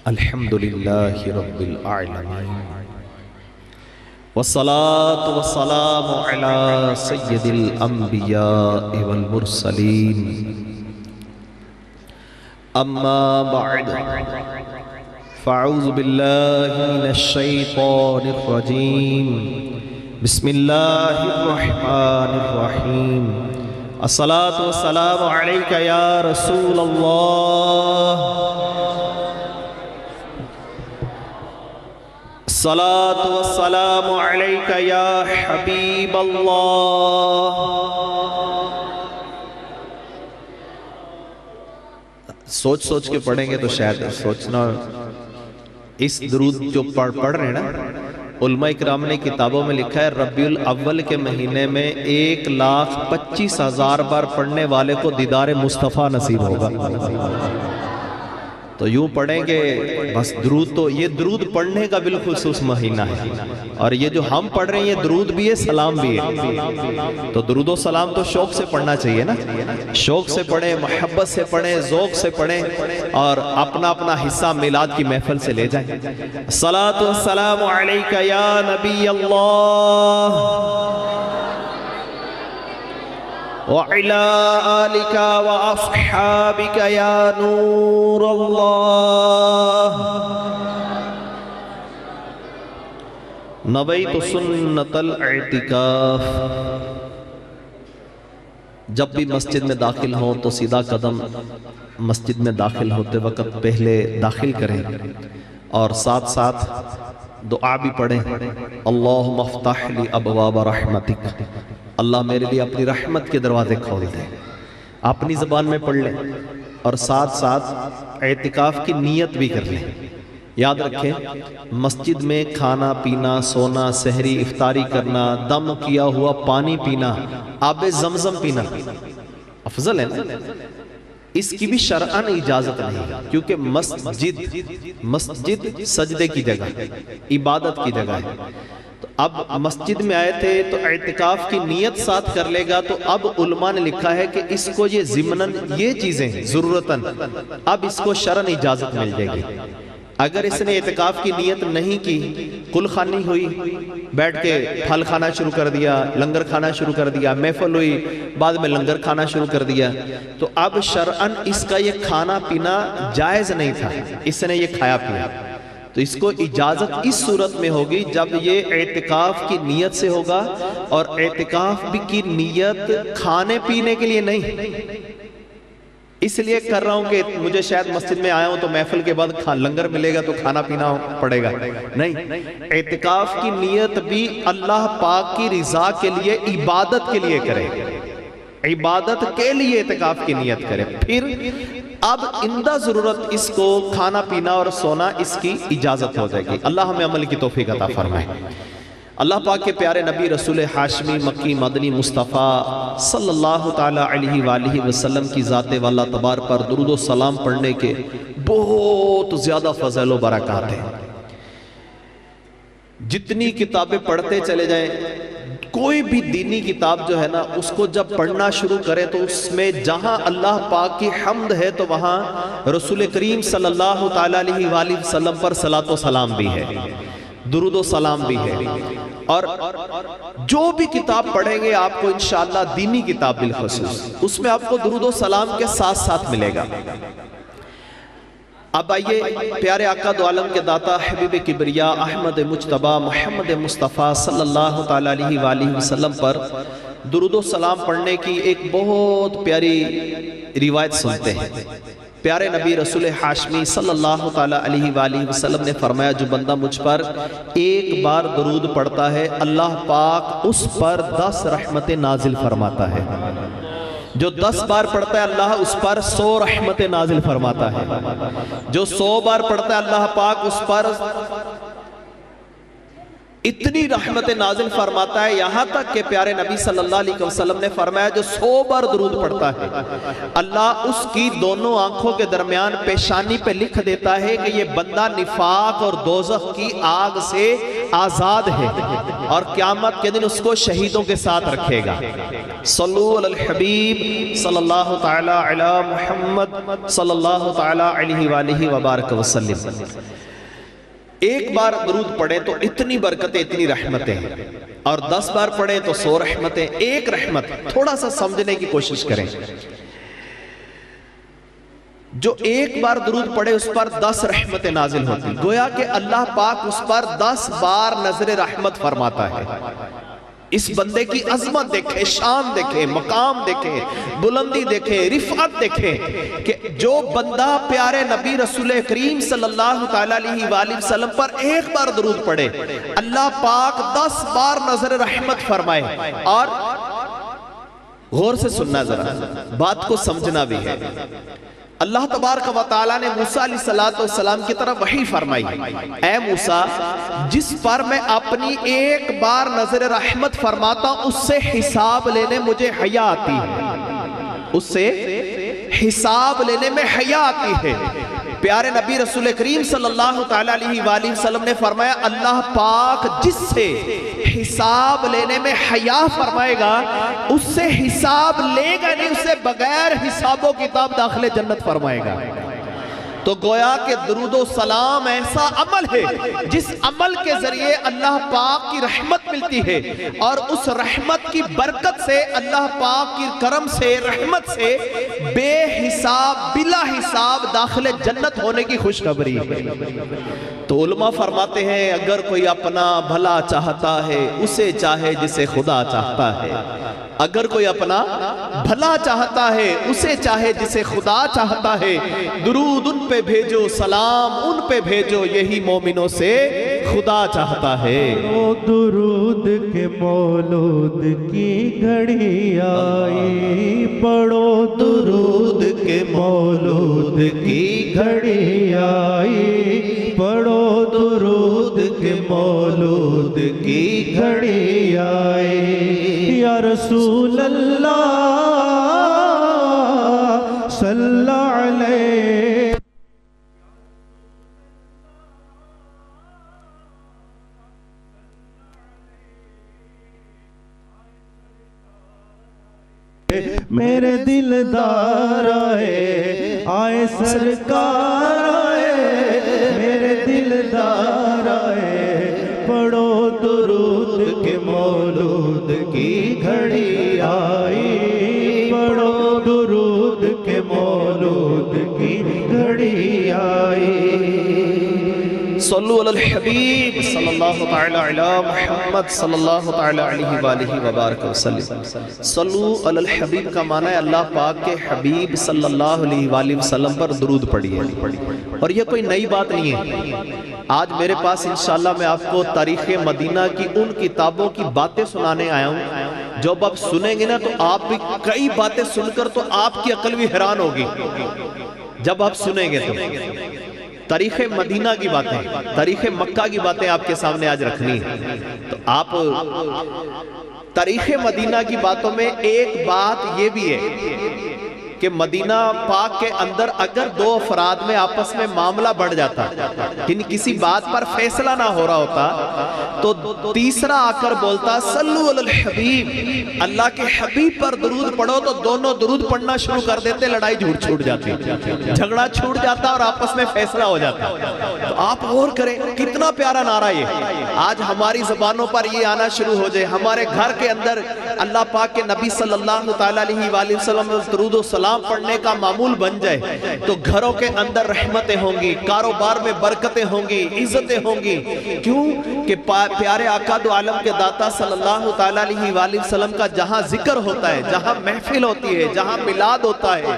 الحمد للہ رب العالمین والصلاة والسلام علی سید الانبیاء والمرسلین اما بعد فاعوذ باللہ من الشیطان الرجیم بسم اللہ الرحمن الرحیم الصلاة والسلام علیک یا رسول اللہ الصلاة والسلام علیک یا حبیب اللہ۔ سوچ سوچ کے پڑھیں گے تو شاید سوچنا، اس درود جو پڑھ رہے ہیں نا، علماء اکرام نے کتابوں میں لکھا ہے ربیع الاول کے مہینے میں 1,25,000 بار پڑھنے والے کو دیدار مصطفیٰ نصیب ہوگا۔ تو یوں پڑھیں گے بس درود، تو یہ درود پڑھنے کا بالخصوص مہینہ ہے، اور یہ جو ہم پڑھ رہے ہیں یہ درود بھی ہے، سلام بھی ہے۔ تو درود و سلام تو شوق سے پڑھنا چاہیے نا، شوق سے پڑھیں، محبت سے پڑھیں، ذوق سے پڑھیں، اور اپنا اپنا حصہ میلاد کی محفل سے لے جائیں۔ الصلاۃ والسلام علیک یا نبی اللہ وَعِلَىٰ آلِكَ وَأَصْحَابِكَ يَا نُورَ اللَّهِ نَوَيْتُ سُنَّةَ الْاعْتِكَافِ۔ جب بھی مسجد میں داخل ہوں تو سیدھا قدم مسجد میں داخل ہوتے وقت پہلے داخل کریں، اور ساتھ ساتھ دعا بھی پڑھیں، اللہم افتح لی ابواب رحمتک، اللہ میرے لیے اپنی رحمت کے دروازے کھول دے۔ اپنی زبان میں پڑھ لیں اور ساتھ ساتھ اعتکاف کی نیت بھی کر لیں۔ یاد رکھیں، مسجد میں کھانا پینا، سونا، سحری، افطاری کرنا، دم کیا ہوا پانی پینا، آب زمزم پینا افضل ہے نا، اس کی بھی شرعاً اجازت نہیں، کیونکہ مسجد سجدے کی جگہ ہے، عبادت کی جگہ ہے۔ تو اب مسجد میں آئے تھے تو اعتکاف کی نیت ساتھ کر لے گا، تو اب علماء نے لکھا ہے کہ اس کو یہ ضمناً یہ چیزیں ضرورتاً اب اس کو شرعاً اجازت مل جائے گی۔ اگر اس نے اعتکاف کی نیت نہیں کی، کل خوانی ہوئی، بیٹھ کے پھل کھانا شروع کر دیا، لنگر کھانا شروع کر دیا، محفل ہوئی، بعد میں لنگر کھانا شروع کر دیا، تو اب شرعاً اس کا یہ کھانا پینا جائز نہیں تھا، اس نے یہ کھایا پیا۔ تو اس کو اجازت اس صورت میں ہوگی جب یہ اعتکاف کی نیت سے ہوگا، اور اعتکاف کی نیت کھانے پینے کے لیے نہیں۔ اس لیے کر رہا ہوں کہ مجھے شاید مسجد میں آیا ہوں تو محفل کے بعد لنگر ملے گا تو کھانا پینا پڑے گا، نہیں، اعتکاف کی نیت بھی اللہ پاک کی رضا کے لیے، عبادت کے لیے کرے، عبادت کے لیے اعتکاف کی نیت کرے، پھر اب اندہ ضرورت اس کو کھانا پینا اور سونا اس کی اجازت ہو جائے گی۔ اللہ ہمیں عمل کی توفیق عطا فرمائے۔ اللہ پاک کے پیارے نبی رسول ہاشمی مکی مدنی مصطفیٰ صلی اللہ تعالی علیہ وآلہ وسلم کی ذات والا تبار پر درود و سلام پڑھنے کے بہت زیادہ فضل و برکات ہیں۔ جتنی کتابیں پڑھتے چلے جائیں، کوئی بھی دینی کتاب جو ہے نا، اس کو جب پڑھنا شروع کریں تو اس میں جہاں اللہ پاک کی حمد ہے تو وہاں رسول کریم صلی اللہ تعالی علیہ وآلہ وسلم پر صلاۃ و سلام بھی ہے، درود و سلام بھی ہے۔ اور جو بھی کتاب پڑھیں گے آپ کو انشاءاللہ دینی کتاب بالخصوص، اس میں آپ کو درود و سلام کے ساتھ ساتھ ملے گا۔ اب آئیے پیارے آقا دو عالم کے داتا حبیب کبریا احمد مجتبی محمد مصطفیٰ صلی اللہ تعالی علیہ وآلہ وسلم پر درود و سلام پڑھنے کی ایک بہت پیاری روایت سنتے ہیں۔ پیارے نبی رسول ہاشمی صلی اللہ تعالی علیہ وآلہ وسلم نے فرمایا، جو بندہ مجھ پر ایک بار درود پڑھتا ہے اللہ پاک اس پر 10 رحمتیں نازل فرماتا ہے۔ جو 10 بار پڑھتا ہے اللہ اس پر 100 رحمتیں نازل فرماتا ہے۔ جو 100 بار پڑھتا ہے اللہ پاک اس پر اتنی رحمتیں نازل فرماتا ہے، یہاں تک کہ پیارے نبی صلی اللہ علیہ وسلم نے فرمایا جو 100 بار درود پڑھتا ہے اللہ اس کی دونوں آنکھوں کے درمیان پیشانی پہ لکھ دیتا ہے کہ یہ بندہ نفاق اور دوزخ کی آگ سے آزاد ہے اور قیامت کے دن اس کو شہیدوں کے ساتھ رکھے گا۔ صلو علی الحبیب صلی اللہ تعالی علی محمد صلی اللہ تعالی علیہ وآلہ وبارک وسلم۔ ایک بار درود پڑھیں تو اتنی برکتیں، اتنی رحمتیں ہیں، اور 10 بار پڑھیں تو 100 رحمتیں۔ ایک رحمت تھوڑا سا سمجھنے کی کوشش کریں، جو ایک بار درود پڑھے اس پر 10 رحمتیں نازل ہوتی، گویا کہ اللہ پاک اس پر 10 بار نظر رحمت فرماتا ہے۔ اس بندے کی عظمت دیکھیں، شان دیکھیں، مقام دیکھیں، بلندی دیکھیں، رفعت دیکھیں، کہ جو بندہ پیارے نبی رسول کریم صلی اللہ تعالیٰ علیہ وآلہ وسلم پر ایک بار درود پڑھے، اللہ پاک 10 بار نظر رحمت فرمائے۔ اور غور سے سننا، ذرا بات کو سمجھنا بھی ہے۔ اللہ تبارک و تعالیٰ نے موسیٰ علیہ السلام کی طرف وحی فرمائی، اے موسیٰ جس پر میں اپنی ایک بار نظر رحمت فرماتا ہوں اس سے حساب لینے مجھے حیا آتی ہے، اس سے حساب لینے میں حیا آتی ہے۔ پیارے نبی رسول کریم صلی اللہ تعالیٰ علیہ وآلہ وسلم نے فرمایا اللہ پاک جس سے حساب لینے میں حیا فرمائے گا اس سے حساب لے گا نہیں، اسے بغیر حساب و کتاب داخل جنت فرمائے گا۔ تو گویا کہ درود و سلام ایسا عمل ہے جس عمل کے ذریعے اللہ پاک کی رحمت ملتی ہے، اور اس رحمت کی برکت سے، اللہ پاک کی کرم سے، رحمت سے بے حساب بلا حساب داخل جنت ہونے کی خوشخبری ہے۔ تو علماء فرماتے ہیں اگر کوئی اپنا بھلا چاہتا ہے اسے چاہے جسے خدا چاہتا ہے، اگر کوئی اپنا بھلا چاہتا ہے اسے چاہے جسے خدا چاہتا ہے، درود ان پہ بھیجو، سلام ان پہ بھیجو، یہی مومنوں سے خدا چاہتا ہے۔ درود کے مولود کی گھڑی آئی، پڑھو درود کے مولود کی گھڑی آئی، پڑھو درود کے مولود کی گھڑی آئی، یا رسول اللہ صلی اللہ علیہ میرے دلدار آئے، آئے سرکار آئے، میرے دلدار آئے، پڑھو درود کے مولود کی گھڑی آئی، پڑھو درود کے مولود کی گھڑی آئی۔ صلو علی الحبیب صلی اللہ تعالی علی محمد صلی اللہ تعالی علیہ وآلہ وبارک وسلم۔ صلو علی الحبیب کا معنی ہے اللہ پاک کے حبیب صلی اللہ علیہ وآلہ وسلم پر درود پڑھیے، اور یہ کوئی نئی بات نہیں ہے۔ آج میرے پاس انشاءاللہ میں آپ کو تاریخ مدینہ کی ان کتابوں کی باتیں سنانے آیا ہوں، جب آپ سنیں گے نا تو آپ بھی کئی باتیں سن کر تو آپ کی عقل بھی حیران ہوگی جب آپ سنیں گے۔ تو تاریخ مدینہ کی باتیں، تاریخ مکہ کی باتیں آپ کے سامنے آج رکھنی ہے۔ تو آپ تاریخ مدینہ کی باتوں میں ایک بات یہ بھی ہے کہ مدینہ پاک کے اندر اگر 2 افراد میں آپس میں معاملہ بڑھ جاتا، کسی بات پر فیصلہ نہ ہو رہا ہوتا، تو تیسرا آ کر بولتا صلو علی الحبیب، اللہ کے حبیب پر درود پڑھو، تو دونوں درود پڑھنا شروع کر دیتے، لڑائی چھوٹ جاتی، جھگڑا چھوٹ جاتا اور آپس میں فیصلہ ہو جاتا۔ تو آپ غور کریں کتنا پیارا نعرہ یہ آج ہماری زبانوں پر یہ آنا شروع ہو جائے، ہمارے گھر کے اندر اللہ پاک کے نبی صلی اللہ تعالیٰ علیہ وآلہ وسلم درود و سلام پڑھنے کا معمول بن جائے تو گھروں کے اندر رحمتیں ہوں گی، کاروبار میں برکتیں ہوں گی، عزتیں ہوں گی۔ کیوں کہ پیارے آقا دو عالم کے داتا صلی اللہ تعالیٰ علیہ وآلہ وسلم کا جہاں ذکر ہوتا ہے، جہاں محفل ہوتی ہے، جہاں میلاد ہوتا ہے،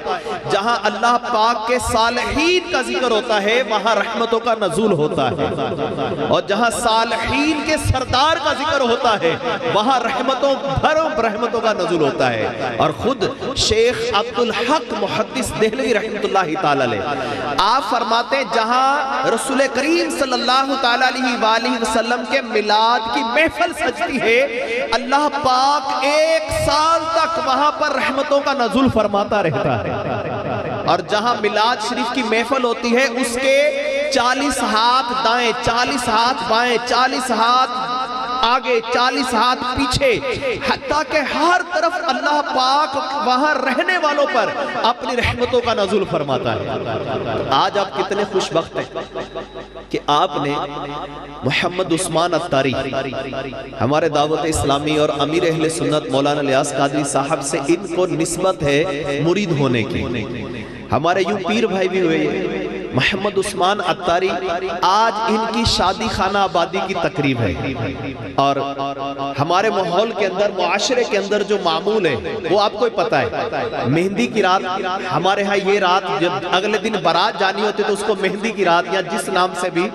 جہاں اللہ پاک کے صالحین کا ذکر ہوتا ہے، وہاں رحمتوں کا نزول ہوتا ہے، اور جہاں صالحین کے سردار کا ذکر ہوتا ہے وہاں رحمتوں کا نزول ہوتا ہے۔ اور خود شیخ عبدالحق محدث دہلوی رحمت اللہ تعالی علیہ آپ فرماتے ہیں جہاں رسول کریم صلی اللہ تعالیٰ علیہ وآلہ وسلم کے میلاد کی محفل سجتی ہے، اللہ پاک 1 سال تک وہاں پر رحمتوں کا نزول فرماتا رہتا ہے، اور جہاں میلاد شریف کی محفل ہوتی ہے اس کے 40 ہاتھ دائیں، 40 ہاتھ بائیں، 40 ہاتھ آگے، 40 ہاتھ پیچھے، حتیٰ کہ ہر طرف اللہ پاک وہاں رہنے والوں پر اپنی رحمتوں کا نزول فرماتا ہے۔ آج آپ کتنے خوش بخت ہیں کہ آپ نے محمد عثمان عطاری، ہمارے دعوت اسلامی اور امیر اہل سنت مولانا الیاس قادری صاحب سے ان کو نسبت ہے مرید ہونے کی، ہمارے یوں پیر بھائی بھی ہوئے۔ محمد عثمان عطاری آج ان کی شادی خانہ آبادی کی تقریب ہے، اور ہمارے ماحول کے اندر، معاشرے کے اندر جو معمول ہے وہ آپ کو پتہ ہے۔ مہندی کی رات، ہمارے ہاں یہ رات جب اگلے دن بارات جانی ہوتی تو اس کو مہندی کی رات یا جس نام سے بھی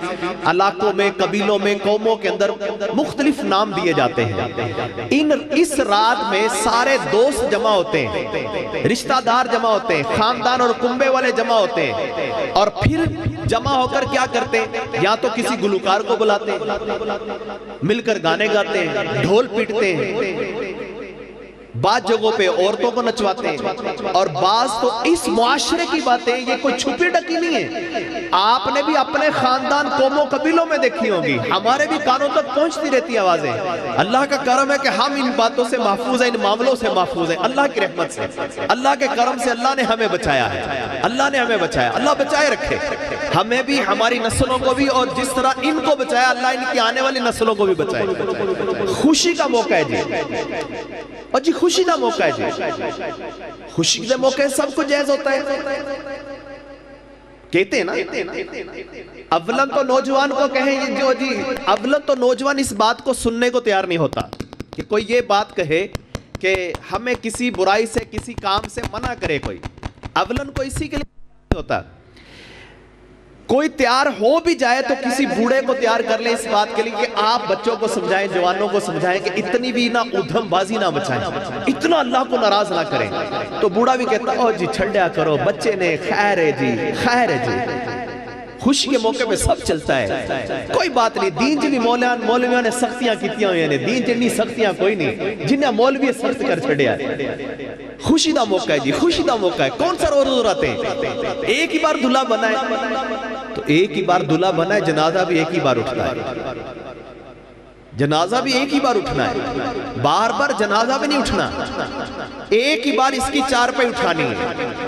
علاقوں میں، قبیلوں میں، قوموں کے اندر مختلف نام دیے جاتے ہیں۔ اس رات میں سارے دوست جمع ہوتے ہیں، رشتہ دار جمع ہوتے ہیں، خاندان اور کنبے والے جمع ہوتے ہیں، اور پھر جمع ہو کر کیا کرتے ہیں؟ یا تو کسی گلوکار کو بلاتے ہیں، مل کر گانے گاتے ہیں، ڈھول پیٹتے ہیں، بعض جگہوں پہ عورتوں کو نچواتے ہیں، اور بعض تو اس معاشرے کی باتیں یہ کوئی چھپی ڈکی نہیں ہے، آپ نے بھی اپنے خاندان، قوموں، قبیلوں میں دیکھی ہوگی، ہمارے بھی کانوں تک پہنچتی رہتی آوازیں۔ اللہ کا کرم ہے کہ ہم ان باتوں سے محفوظ ہیں، ان معاملوں سے محفوظ ہیں، اللہ کی رحمت سے، اللہ کے کرم سے اللہ نے ہمیں بچایا ہے، اللہ نے ہمیں بچایا، اللہ بچائے رکھے ہمیں بھی، ہماری نسلوں کو بھی، اور جس طرح ان کو بچایا اللہ ان کی آنے والی نسلوں کو بھی بچائے۔ خوشی کا موقع ہے جی، اور جی خوشی کا موقع ہے جی، خوشی کے موقع سب کو جائز ہوتا ہے، کہتے ہیں نا۔ اولن تو نوجوان کو کہیں جو جی، اولن تو نوجوان اس بات کو سننے کو تیار نہیں ہوتا کہ کوئی یہ بات کہے کہ ہمیں کسی برائی سے، کسی کام سے منع کرے کوئی، اولن کو اسی کے لیے ہوتا۔ کوئی تیار ہو بھی جائے تو کسی بوڑھے کو تیار کر لیں اس بات کے لیے کہ آپ بچوں کو سمجھائیں، جوانوں کو سمجھائیں کہ اتنی بھی نہ ادھم بازی نہ مچائیں، اتنا اللہ کو ناراض نہ کریں۔ تو بوڑھا بھی کہتا او جی چھڑیا کرو، بچے نے خیر ہے جی، خیر ہے جی۔ خوشی کے موقع پہ سب چلتا ہے، کوئی بات نہیں۔ دین جی بھی مولویوں نے سختیاں کیتیاں ہوئی ہیں، دین جنی سختیاں کوئی نہیں، جنہیں مولوی سخت کر چھڑیا ہے۔ خوشی دا موقع ہے جی، خوشی دا موقع ہے۔ کون سا روز رہتے ہیں؟ ایک ہی بار دلہا بنا ہے تو ایک ہی بار دلہا بنا ہے، جنازہ بھی ایک ہی بار اٹھتا ہے، جنازہ بھی ایک ہی بار اٹھنا ہے، بار بار جنازہ بھی نہیں اٹھنا، ایک ہی بار اس کی چار پہ اٹھانی ہے۔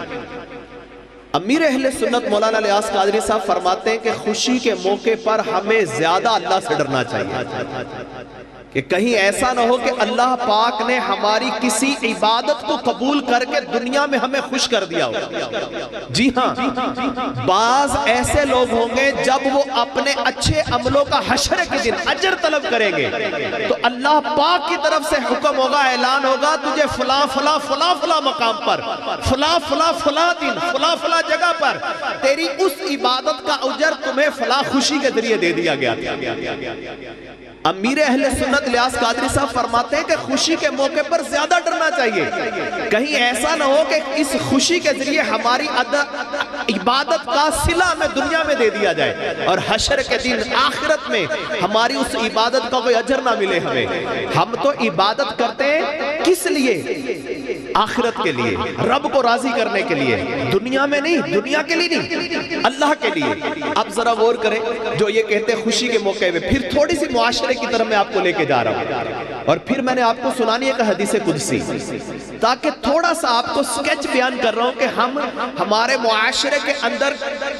امیر اہل سنت مولانا الیاس قادری صاحب فرماتے ہیں کہ خوشی کے موقع پر ہمیں زیادہ اللہ سے ڈرنا چاہیے کہ کہیں ایسا نہ ہو کہ اللہ پاک نے ہماری کسی عبادت کو قبول کر کے دنیا میں ہمیں خوش کر دیا ہو۔ جی ہاں، بعض ایسے لوگ ہوں گے جب وہ اپنے اچھے عملوں کا حشر کے دن اجر طلب کریں گے تو اللہ پاک کی طرف سے حکم ہوگا، اعلان ہوگا، تجھے فلاں فلاں فلاں فلاں مقام پر، فلاں فلاں فلاں دن، فلاں فلاں جگہ پر تیری اس عبادت کا اجر تمہیں فلاں خوشی کے ذریعے دے دیا گیا تھا۔ امیر اہل سنت الیاس قادری صاحب فرماتے ہیں کہ خوشی کے موقع پر زیادہ ڈرنا چاہیے، کہیں ایسا نہ ہو کہ اس خوشی کے ذریعے ہماری عبادت کا صلہ ہمیں دنیا میں دے دیا جائے اور حشر کے دن آخرت میں ہماری اس عبادت کا کوئی اجر نہ ملے ہمیں۔ ہم تو عبادت کرتے ہیں کس لیے؟ آخرت کے لیے، رب کو راضی کرنے کے لیے، دنیا میں نہیں، دنیا کے لیے نہیں، اللہ کے لیے۔ اب ذرا غور کریں، جو یہ کہتے ہیں خوشی کے موقع میں، پھر تھوڑی سی معاشرے کی طرف میں آپ کو لے کے جا رہا ہوں، اور پھر میں نے آپ کو سنانی ایک حدیث قدسی تاکہ تھوڑا سا آپ کو سکیچ بیان کر رہا ہوں کہ ہمارے معاشرے کے اندر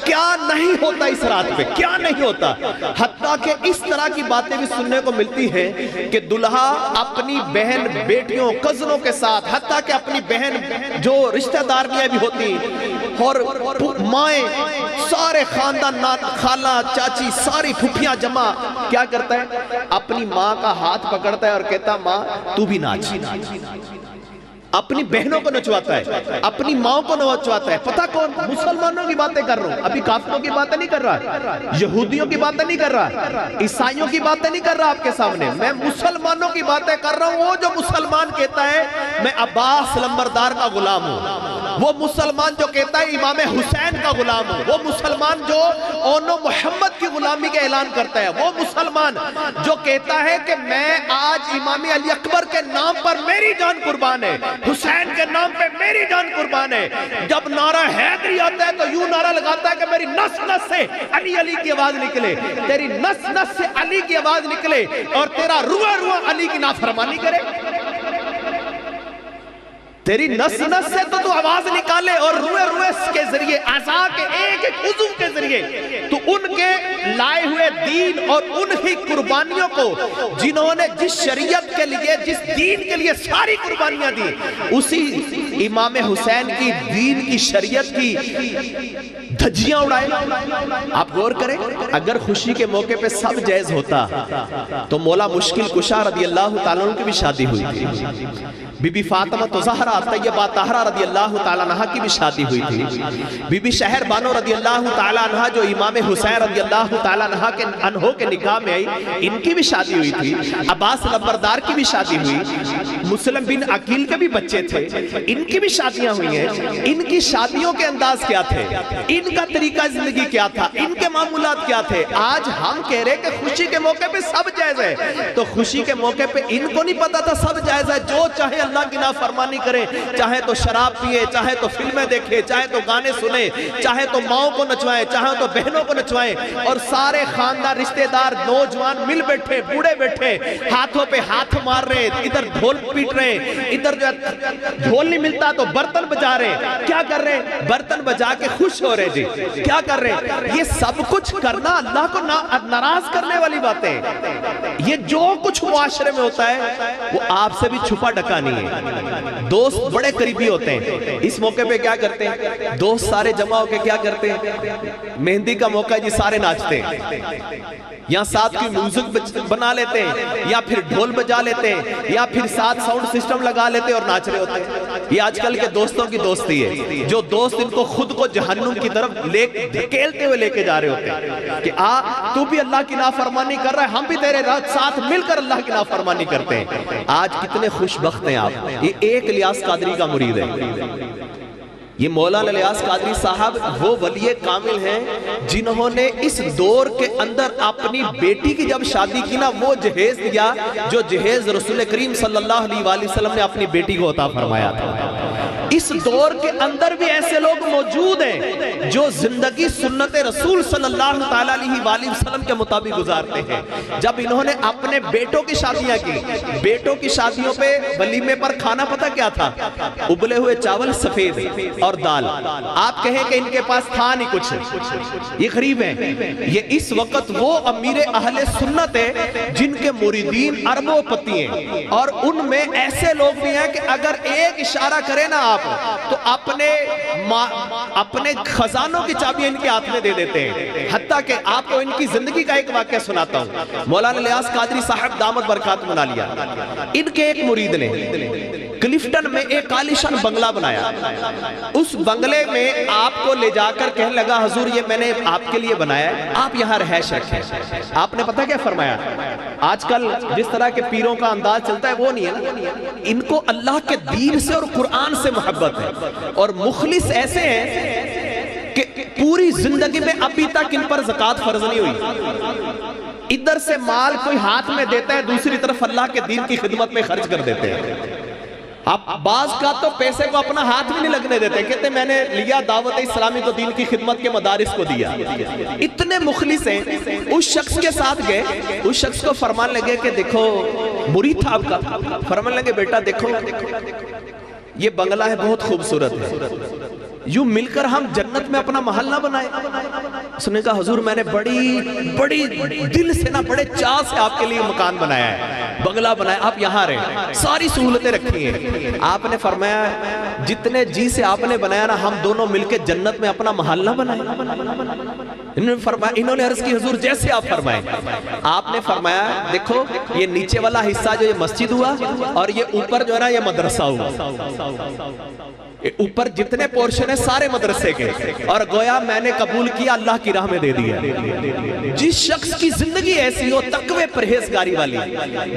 کیا نہیں ہوتا اس رات پہ، کیا نہیں ہوتا۔ حتیٰ کہ اس طرح کی باتیں بھی سننے کو ملتی ہیں کہ دلہا اپنی بہن، بیٹیوں، کزنوں کے ساتھ، حتیٰ کہ اپنی بہن جو رشتہ داریاں بھی ہوتی اور مائیں، سارے خاندان، خالہ، چاچی، ساری پھپھیاں جمع، کیا کرتا ہے؟ اپنی ماں کا ہاتھ پکڑتا ہے اور کہتا ماں تو بھی ناچ، اپنی بہنوں کو نچواتا ہے، اپنی ماں کو نچواتا ہے۔ پتہ کون؟ مسلمانوں کی باتیں کر رہا ہوں، ابھی کافروں کی باتیں نہیں کر رہا، یہودیوں کی باتیں نہیں کر رہا، عیسائیوں کی باتیں نہیں کر رہا آپ کے سامنے، میں مسلمانوں کی باتیں کر رہا ہوں۔ وہ جو مسلمان کہتا ہے میں عباس لمبردار کا غلام ہوں، وہ مسلمان جو کہتا ہے امام حسین کا غلام ہوں، وہ مسلمان جو اونو محمد کی غلامی کا اعلان کرتا ہے، وہ مسلمان جو کہتا ہے کہ میں آج امام علی اکبر کے نام پر میری جان قربان ہے، حسین کے نام پہ میری جان قربان ہے، جب نعرہ حیدری آتا ہے تو یوں نعرہ لگاتا ہے کہ میری نس نس سے علی علی کی آواز نکلے، تیری نس نس سے علی کی آواز نکلے اور تیرا روح روح علی کی نافرمانی کرے، تیری نس نس سے تو آواز نکالے اور روح روح کے ذریعے اعضاء کے ایک ایک عضو کے ذریعے تو ان کے لائے ہوئے دین اور ان ہی قربانیوں کو جنہوں نے جس شریعت کے لیے جس دین کے لیے ساری قربانیاں دی اسی امام حسین کی دین کی شریعت کی دھجیاں اڑائے۔ آپ غور کریں اگر خوشی کے موقع پہ سب جائز ہوتا تو مولا مشکل کشا رضی اللہ تعالیٰ عنہ کی بھی شادی ہوئی تھی، بی بی فاطمہ زہرا طیبہ طاہرہ رضی اللہ تعالیٰ عنہ کی بھی شادی ہوئی تھی، بی بی شہر بانو رضی اللہ تعالیٰ عنہ جو امام حسین رضی اللہ تعالیٰ عنہ کے نکاح میں آئی ان کی بھی شادی ہوئی تھی، عباس لبردار کی بھی شادی ہوئی، مسلم بن عقیل کے بھی بچے تھے، ان کی بھی شادیاں ہوئی ہیں۔ ان کی شادیوں کے انداز کیا تھے، ان کا طریقہ زندگی کیا تھا، ان کے معمولات کیا تھے؟ آج ہم کہہ رہے کہ خوشی کے موقع پہ سب جائز ہے، تو خوشی کے موقع پہ ان کو نہیں پتا تھا سب جائز ہے، جو چاہے اللہ کی نافرمانی کرے، چاہے تو شراب پیے، چاہے تو فلمیں دیکھے، چاہے تو گانے سنے، چاہے تو ماؤں کو نچوائیں، چاہے تو بہنوں کو نچوائیں، اور سارے خاندان رشتہ دار نوجوان مل بیٹھے، بوڑھے بیٹھے، ہاتھوں پہ ہاتھ مار رہے، ادھر ڈھول پیٹ رہے، ادھر جو ڈھول نہیں ملتا تو برتن بجا رہے، کیا کر رہے؟ برتن بجا کے خوش ہو رہے، جی کیا کر رہے؟ یہ سب کچھ کرنا اللہ کو ناراض کرنے والی باتیں، یہ جو کچھ معاشرے میں ہوتا ہے وہ آپ سے بھی چھپا ڈکا نہیں ہے۔ دوست بڑے قریبی ہوتے ہیں، اس موقع پہ کیا کرتے ہیں؟ دوست سارے جمع ہو کے کیا کرتے ہیں؟ مہندی کا موقع جی سارے ناچتے ہیں، یا ساتھ کی میوزک بنا لیتے ہیں، یا پھر ڈھول بجا لیتے ہیں، یا پھر ساتھ ساؤنڈ سسٹم لگا لیتے ہیں اور ناچ رہے ہوتے ہیں۔ یہ آج کل کے دوستوں کی دوستی ہے، جو دوست ان کو خود کو جہنم کی طرف دھکیلتے ہوئے لے کے جا رہے ہوتے ہیں کہ تو بھی اللہ کی نافرمانی کر رہا ہے، ہم بھی تیرے ساتھ مل کر اللہ کی نافرمانی کرتے ہیں۔ آج کتنے خوش بخت ہیں آپ۔ یہ ایک الیاس قادری کا مرید ہے، یہ مولانا الیاس قادری صاحب وہ ولی کامل ہیں جنہوں نے اس دور کے اندر اپنی بیٹی کی جب شادی کی نا وہ جہیز دیا جو جہیز رسول کریم صلی اللہ علیہ وآلہ وسلم نے اپنی بیٹی کو عطا فرمایا تھا۔ اس دور کے اندر بھی ایسے لوگ موجود ہیں جو زندگی سنت رسول صلی اللہ علیہ وآلہ وسلم کے مطابق گزارتے ہیں۔ جب انہوں نے اپنے بیٹوں کی شادیاں کی، بیٹوں کی شادیوں پہ ولیمے پر کھانا پتہ کیا تھا؟ ابلے ہوئے چاول سفید اور دال۔ آپ کہیں کہ ان کے پاس تھا نہیں کچھ، یہ غریب ہیں۔ یہ اس وقت وہ امیر اہل سنت ہے جن کے مریدین اربوں پتی ہیں، اور ان میں ایسے لوگ بھی ہیں کہ اگر ایک اشارہ کرے نا آپ تو اپنے خزانوں کی چابی ان کے ہاتھ میں دے دیتے ہیں۔ حتیٰ کہ آپ کو ان کی زندگی کا ایک واقعہ سناتا ہوں۔ مولانا الیاس قادری صاحب دامت برکات عالیہ، ان کے ایک مرید نے کلفٹن میں ایک عالیشان بنگلہ بنایا۔ اس بنگلے میں آپ کو لے جا کر کہنے لگا حضور یہ میں نے آپ کے لیے بنایا ہے، آپ یہاں رہائش رکھیں۔ آپ نے پتہ کیا فرمایا؟ آج کل جس طرح کے پیروں کا انداز چلتا ہے وہ نہیں ہے نا، ان کو اللہ کے دین سے اور قرآن سے محبت ہے، اور مخلص ایسے ہیں کہ پوری زندگی میں ابھی تک ان پر زکوٰۃ فرض نہیں ہوئی۔ ادھر سے مال کوئی ہاتھ میں دیتا ہے، دوسری طرف اللہ کے دین کی خدمت میں خرچ کر دیتے ہیں۔ آپ بعض کا تو پیسے کو اپنا ہاتھ بھی نہیں لگنے دیتے، کہتے میں نے لیا دعوت اسلامی کو دین کی خدمت کے مدارس کو دیا۔ اتنے مخلص ہیں۔ اس شخص کے ساتھ گئے، اس شخص کو فرمان لگے کہ دیکھو مرید تھا آپ کا، فرمان لگے بیٹا دیکھو یہ بنگلہ ہے بہت خوبصورت ہے، یوں مل کر ہم جنت میں اپنا محل نہ بنائے۔ اس نے کہا حضور میں نے بڑی دل سے نا بڑے چاہ سے آپ کے لیے مکان بنایا ہے، بنگلہ بنایا، آپ یہاں رہیں، ساری سہولتیں رکھی ہیں۔ آپ نے فرمایا جتنے جی سے آپ نے بنایا نا ہم دونوں مل کے جنت میں اپنا محل نہ بنائیں۔ انہوں نے عرض کی حضور جیسے آپ فرمائیں۔ آپ نے فرمایا دیکھو یہ نیچے والا حصہ جو یہ مسجد ہوا اور یہ اوپر جو ہے نا یہ مدرسہ ہوا، اوپر جتنے پورشن ہیں سارے مدرسے کے، اور گویا میں نے قبول کیا، اللہ کی راہ میں دے دیا۔ جس شخص کی زندگی ایسی ہو تقوی پرہیزگاری والی،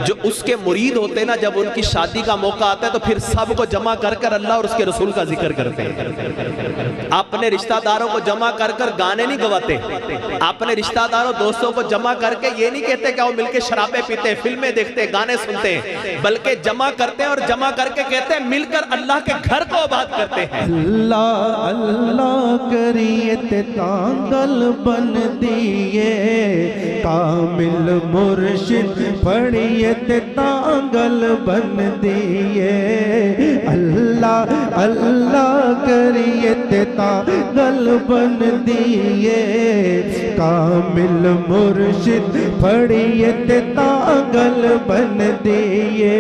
جو اس کے مرید ہوتے نا، جب ان کی شادی کا موقع آتا ہے تو پھر سب کو جمع کر کر اللہ اور اس کے رسول کا ذکر کرتے ہیں۔ اپنے رشتہ داروں کو جمع کر کر گانے نہیں گواتے، اپنے رشتہ داروں دوستوں کو جمع کر کے یہ نہیں کہتے کہ وہ مل کے شرابیں پیتے، فلمیں دیکھتے، گانے سنتے ہیں، بلکہ جمع کرتے ہیں اور جمع کر کے کہتے ہیں مل کر اللہ کے گھر کو آباد کرتے ہیں۔ اللہ اللہ کریت تانگل بن دیئے، کامل مرشد پڑھیت تانگل بن دیئے۔ اللہ اللہ کریت تانگل بن دیئے، کامل مرشد پڑھیت تانگل بن دیئے۔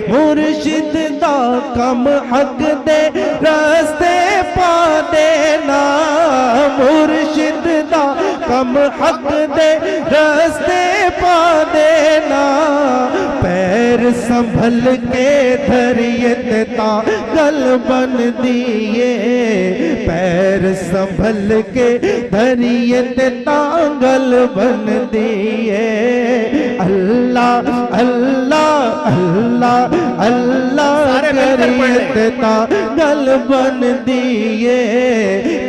مرشد دا کم حق دے راستے پا دینا، مرشد دا کم حق دے راستے پا دینا۔ پیر سنبھل کے دھریت تانگل بن دیئے، پیر سنبھل کے دھریت تانگل بن دیئے۔ اللہ اللہ اللہ اللہ کریت تانگل بن دیئے،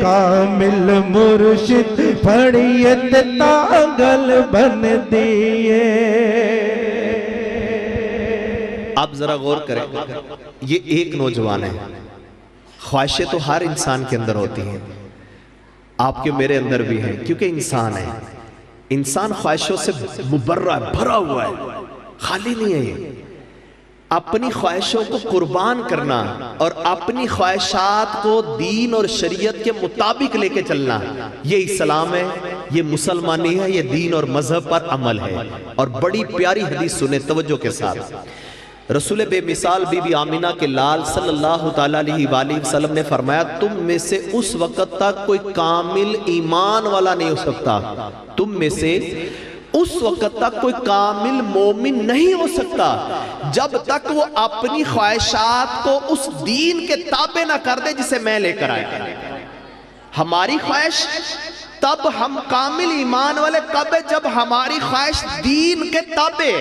کامل مرشد پڑھیت تانگل بن دیئے۔ آپ ذرا غور کریں، یہ ایک نوجوان ہے، خواہشیں تو ہر انسان کے اندر ہوتی ہیں، آپ کے میرے اندر بھی ہیں، کیونکہ انسان ہے، انسان خواہشوں سے مبرہ ہے، بھرا ہوا ہے، خالی نہیں ہے یہ۔ اپنی خواہشوں کو قربان کرنا اور اپنی خواہشات کو دین اور شریعت کے مطابق لے کے چلنا، یہ اسلام ہے، یہ مسلمانی ہے، یہ دین اور مذہب پر عمل ہے۔ اور بڑی پیاری حدیث سنیں توجہ کے ساتھ، رسول بے مثال بی بی آمینہ کے لال صلی اللہ تعالیٰ علیہ وآلہ وسلم نے فرمایا، تم میں سے اس وقت تک کوئی کامل ایمان والا نہیں ہو سکتا، تم میں سے اس وقت تک کوئی کامل مومن نہیں ہو سکتا جب تک وہ اپنی خواہشات کو اس دین کے تابع نہ کر دے جسے میں لے کر آیا۔ ہماری خواہش تب ہم کامل ایمان والے کب ہے جب ہماری خواہش دین کے تابع،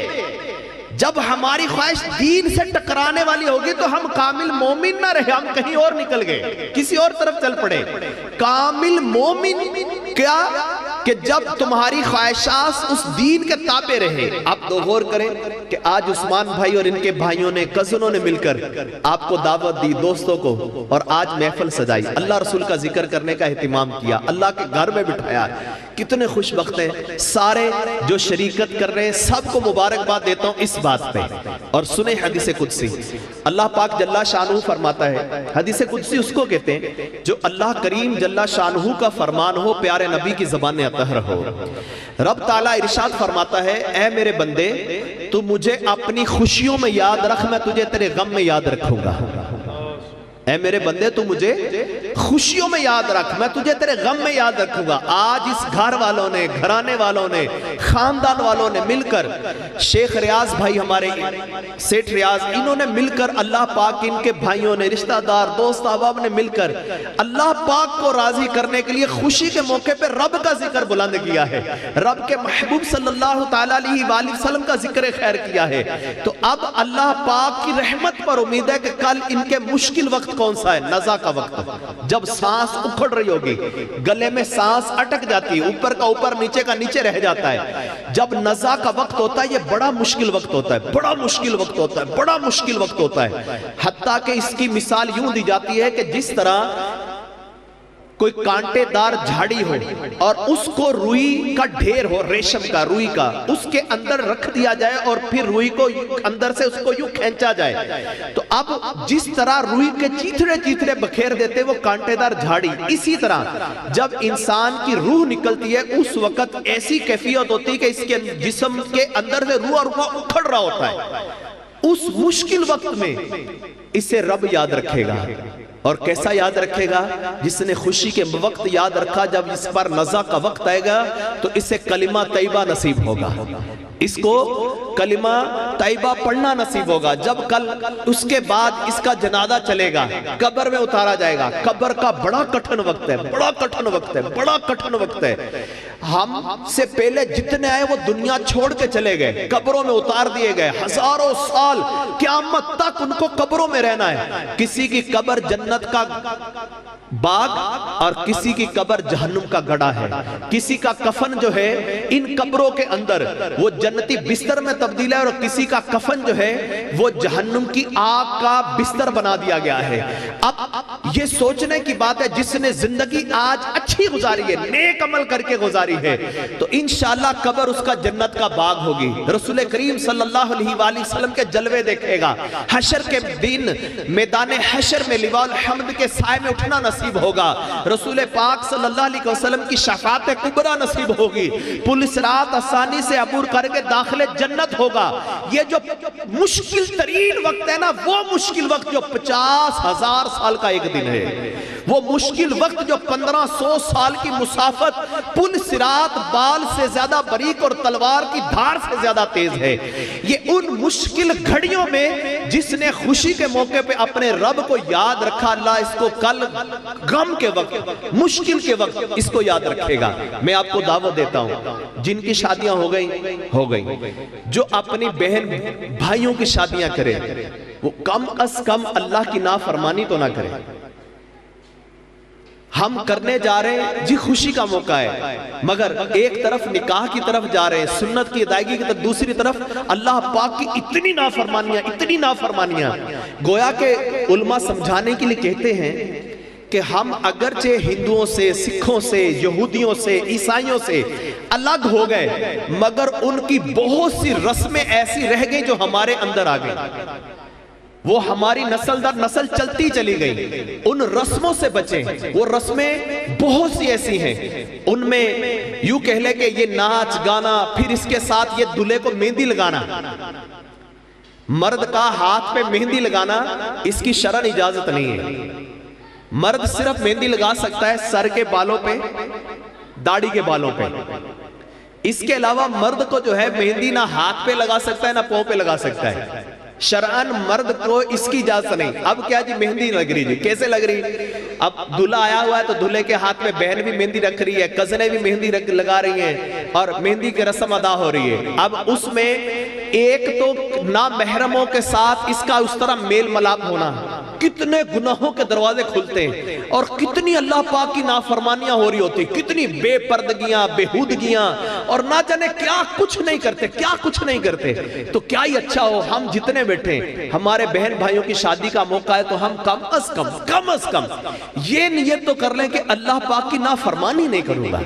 جب ہماری خواہش دین سے ٹکرانے والی ہوگی تو ہم کامل مومن نہ رہے، ہم کہیں اور نکل گئے، کسی اور طرف چل پڑے۔ کامل مومن کیا کہ جب تمہاری خواہشات اس دین کے تابع رہے۔ آپ تو غور کریں کہ آج عثمان بھائی اور ان کے بھائیوں نے، کزنوں نے مل کر آپ کو دعوت دی، دوستوں کو، اور آج محفل سجائی، اللہ رسول کا ذکر کرنے کا اہتمام کیا، اللہ کے گھر میں بٹھایا۔ کتنے خوش بخت ہیں سارے جو شریکت کر رہے ہیں، سب کو مبارکباد دیتا ہوں اس بات پہ۔ اور سنیں حدیث قدسی، اللہ پاک جل شانہ فرماتا ہے، حدیث قدسی اس کو کہتے ہیں جو اللہ کریم جل شانہ کا فرمان ہو، پیارے نبی کی زبان اطہر ہو۔ رب تعالیٰ ارشاد فرماتا ہے، اے میرے بندے تو مجھے اپنی خوشیوں میں یاد رکھ، میں تجھے تیرے غم میں یاد رکھوں گا۔ اے میرے بندے تو مجھے خوشیوں میں یاد رکھ، میں تجھے تیرے غم میں یاد رکھوں گا۔ آج اس گھر والوں نے، گھرانے والوں نے، خاندان والوں نے مل کر، شیخ ریاض بھائی ہمارے سیٹھ ریاض، انہوں نے مل کر اللہ پاک، ان کے بھائیوں نے، رشتہ دار، دوست احباب نے مل کر اللہ پاک کو راضی کرنے کے لیے خوشی کے موقع پہ رب کا ذکر بلند کیا ہے، رب کے محبوب صلی اللہ تعالیٰ علیہ وآلہ وسلم کا ذکر خیر کیا ہے۔ تو اب اللہ پاک کی رحمت پر امید ہے کہ کل ان کے مشکل وقت کون سا ہے؟ نزا کا وقت، جب سانس اکھڑ رہی ہوگی، گلے میں سانس اٹک جاتی ہے، اوپر کا اوپر، نیچے کا نیچے رہ جاتا ہے، جب نزا کا وقت ہوتا ہے، یہ بڑا مشکل وقت ہوتا ہے، بڑا مشکل وقت ہوتا ہے، بڑا مشکل وقت ہوتا ہے۔ حتیٰ کہ اس کی مثال یوں دی جاتی ہے کہ جس طرح کوئی کانٹے دار جھاڑی ہو اور اس کو روئی کا ڈھیر ہو، ریشم کا، روئی کا، اس کے اندر رکھ دیا جائے اور پھر روئی کو اندر سے اس کو یوں کھینچا جائے، تو اب جس طرح روئی کے چیتھڑے چیتھڑے بکھیر دیتے وہ کانٹے دار جھاڑی، اسی طرح جب انسان کی روح نکلتی ہے اس وقت ایسی کیفیت ہوتی ہے کہ اس کے جسم کے اندر سے روح اور روح اکھڑ رہا ہوتا ہے۔ اس مشکل وقت میں اسے رب یاد رکھے گا، اور کیسا یاد رکھے گا؟ جس نے خوشی کے وقت یاد رکھا، جب اس پر نزا کا وقت آئے گا تو اسے کلمہ طیبہ نصیب ہوگا۔ اس کو کلمہ طیبہ پڑھنا نصیب ہوگا. جب کل اس کے بعد اس کا جنازہ چلے گا, قبر میں اتارا جائے گا. قبر کا بڑا کٹھن وقت ہے, بڑا کٹھن وقت ہے, بڑا کٹھن وقت ہے. ہم سے پہلے جتنے آئے وہ دنیا چھوڑ کے چلے گئے, قبروں میں اتار دیے گئے. ہزاروں سال قیامت تک ان کو قبروں میں رہنا ہے. کسی کی قبر جنت کا باغ اور کسی کی قبر جہنم کا گڑھا ہے. کسی کا کفن جو ہے ان قبروں کے اندر وہ جنتی بستر میں تبدیل ہے, اور کسی کا کفن جو ہے وہ جہنم کی آگ کا بستر بنا دیا گیا ہے. اب یہ سوچنے کی بات ہے, جس نے زندگی آج اچھی گزاری ہے, نیک عمل کر کے گزاری ہے, تو انشاءاللہ قبر اس کا جنت کا باغ ہوگی. رسول کریم صلی اللہ علیہ وآلہ وسلم کے جلوے دیکھے گا. حشر کے دن میدان حشر میں لواء الحمد کے سائے میں اٹھنا نصیب ہوگا. رسول پاک صلی اللہ علیہ وسلم کی شفاعت کبریٰ نصیب ہوگی. پل صراط آسانی سے عبور کر کے داخل جنت ہوگا. یہ جو مشکل ترین وقت ہے نا, وہ مشکل وقت جو 50,000 سال کا ایک دن ہے, وہ مشکل وقت جو 1500 سال کی مسافت پل صراط بال سے زیادہ باریک اور تلوار کی دھار سے زیادہ تیز ہے. یہ ان مشکل گھڑیوں میں جس نے خوشی کے موقع پہ اپنے رب کو یاد رکھا, اللہ اس کو کل غم کے وقت, مشکل کے وقت اس کو یاد رکھے گا. میں آپ کو دعوت دیتا ہوں, جن کی شادیاں ہو گئیں, جو اپنی بہن بھائیوں کی شادیاں کرے, وہ کم از کم اللہ کی نافرمانی تو نہ کرے. ہم کرنے جا رہے ہیں جی, خوشی کا موقع ہے, مگر ایک طرف نکاح کی طرف جا رہے ہیں, سنت کی ادائیگی کی طرف, دوسری طرف اللہ پاک کی اتنی نافرمانیاں. گویا کہ علماء سمجھانے کے لیے کہتے ہیں کہ ہم اگرچہ ہندوؤں سے, سکھوں سے, یہودیوں سے, عیسائیوں سے الگ ہو گئے, مگر ان کی بہت سی رسمیں ایسی رہ گئی جو ہمارے اندر آ گئی. وہ ہماری نسل در نسل چلتی چلی گئی. ان رسموں سے بچیں. وہ رسمیں بہت سی ایسی ہیں, ان میں یوں کہہ لے کہ یہ ناچ گانا, پھر اس کے ساتھ یہ دلہے کو مہندی لگانا. مرد کا ہاتھ پہ مہندی لگانا اس کی شرعن اجازت نہیں ہے. مرد صرف مہندی لگا سکتا ہے سر کے بالوں پہ, داڑھی کے بالوں پہ. اس کے علاوہ مرد کو جو ہے مہندی نہ ہاتھ پہ لگا سکتا ہے نہ پاؤں پہ لگا سکتا ہے. شرعن مرد کو اس کی اجازت نہیں. اب کیا جی مہندی لگ رہی, جی کیسے لگ رہی؟ اب دلہا آیا ہوا ہے تو دلہے کے ہاتھ میں بہن بھی مہندی رکھ رہی ہے, کزنیں بھی مہندی لگا رہی ہیں, اور مہندی کی رسم ادا ہو رہی ہے. اب اس میں ایک تو نامحرموں کے ساتھ اس کا اس طرح میل ملاپ ہونا, کتنے گناہوں کے دروازے کھلتے ہیں, اور کتنی اللہ پاک کی نافرمانیاں ہو رہی ہوتی, کتنی بے پردگیاں, بےہودگیاں, اور نہ جانے کیا کچھ نہیں کرتے. تو کیا ہی اچھا ہو, ہم جتنے بیٹھے ہمارے بہن بھائیوں کی شادی کا موقع ہے تو ہم کم از کم یہ نیت تو کر لیں کہ اللہ پاک کی نافرمانی نہیں کروں گا.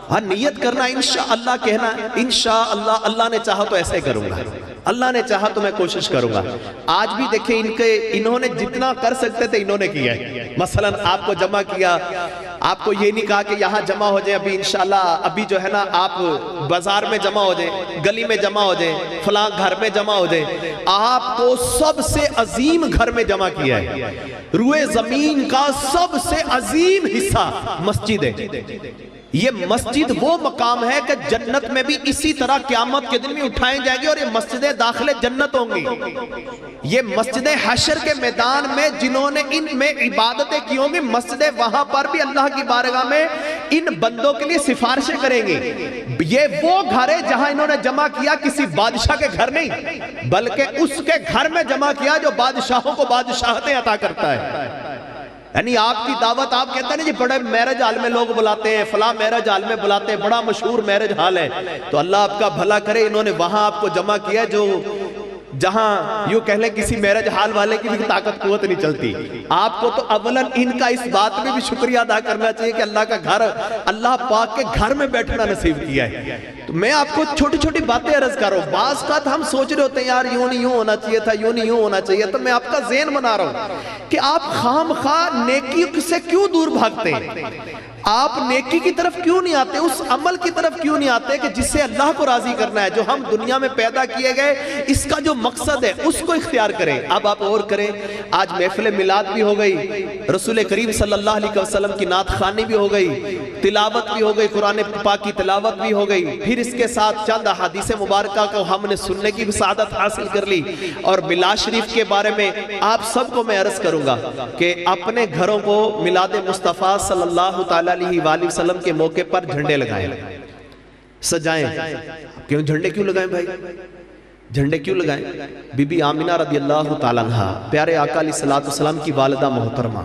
ہاں, نیت کرنا انشاءاللہ, کہنا انشاءاللہ, اللہ نے چاہا تو ایسے کروں گا, اللہ نے چاہا تو میں کوشش کروں گا. آج بھی دیکھیں انہوں نے جتنا کر سکتے تھے انہوں نے کیا ہے. مثلا آپ کو جمع کیا, آپ کو یہ نہیں کہا کہ یہاں جمع ہو جائیں, ابھی انشاءاللہ ابھی جو ہے نا آپ بازار میں جمع ہو جائیں, گلی میں جمع ہو جائیں, فلاں گھر میں جمع ہو جائیں. آپ کو سب سے عظیم گھر میں جمع کیا ہے. روئے زمین کا سب سے عظیم حصہ مسجد ہے. یہ مسجد وہ مقام ہے کہ جنت میں بھی اسی طرح قیامت کے دن میں اٹھائیں جائیں گی, اور یہ مسجدیں داخل جنت ہوں گی. یہ مسجدیں حشر کے میدان میں جنہوں نے ان میں عبادتیں کی ہوں گی, مسجدیں وہاں پر بھی اللہ کی بارگاہ میں ان بندوں کے لیے سفارشیں کریں گی. یہ وہ گھر ہے جہاں انہوں نے جمع کیا کسی بادشاہ کے گھر نہیں, بلکہ اس کے گھر میں جمع کیا جو بادشاہوں کو بادشاہتیں عطا کرتا ہے. یعنی آپ کی دعوت, آپ کہتے ہیں نا جی بڑے میرج ہال میں لوگ بلاتے ہیں, فلاں میرج ہال میں بلاتے ہیں, بڑا مشہور میرج ہال ہے, تو اللہ آپ کا بھلا کرے, انہوں نے وہاں آپ کو جمع کیا جو جہاں یوں کہہ لیں کسی میرج ہال والے کی بھی طاقت قوت نہیں چلتی. آپ کو تو اولاً ان کا اس بات میں بھی شکریہ ادا کرنا چاہیے کہ اللہ کا گھر, اللہ پاک کے گھر میں بیٹھنا نصیب کیا ہے. تو میں آپ کو چھوٹی چھوٹی باتیں عرض کر رہا ہوں. بعض کا ہم سوچ رہے ہوتے ہیں یار یوں نہیں یوں ہونا چاہیے تھا, یوں نہیں یوں ہونا چاہیے. تو میں آپ کا ذہن بنا رہا ہوں کہ آپ خام خواہ نیکی سے کیوں دور بھاگتے ہیں؟ آپ نیکی کی طرف کیوں نہیں آتے؟ اس عمل کی طرف کیوں نہیں آتے کہ جس سے اللہ کو راضی کرنا ہے؟ جو ہم دنیا میں پیدا کیے گئے, اس کا جو مقصد ہے اس کو اختیار کریں. اب آپ اور کریں. آج محفل میلاد بھی ہو گئی, رسول کریم صلی اللہ علیہ وسلم کی نعت خوانی بھی ہو گئی, تلاوت بھی ہو گئی, قرآن پاک کی تلاوت بھی ہو گئی, پھر اس کے ساتھ چند احادیث مبارکہ کو ہم نے سننے کی بھی سعادت حاصل کر لی. اور میلاد شریف کے بارے میں آپ سب کو میں عرض کروں گا کہ اپنے گھروں کو میلاد مصطفیٰ صلی اللہ تعالیٰ علیہ وآلہ وسلم کے موقع پر جھنڈے لگائیں, سجائیں. کیوں جھنڈے کیوں لگائیں بھائی؟ جھنڈے کیوں لگائیں؟ بی بی آمینہ رضی اللہ تعالیٰ عنہ, پیارے آقا علیہ السلام کی والدہ محترمہ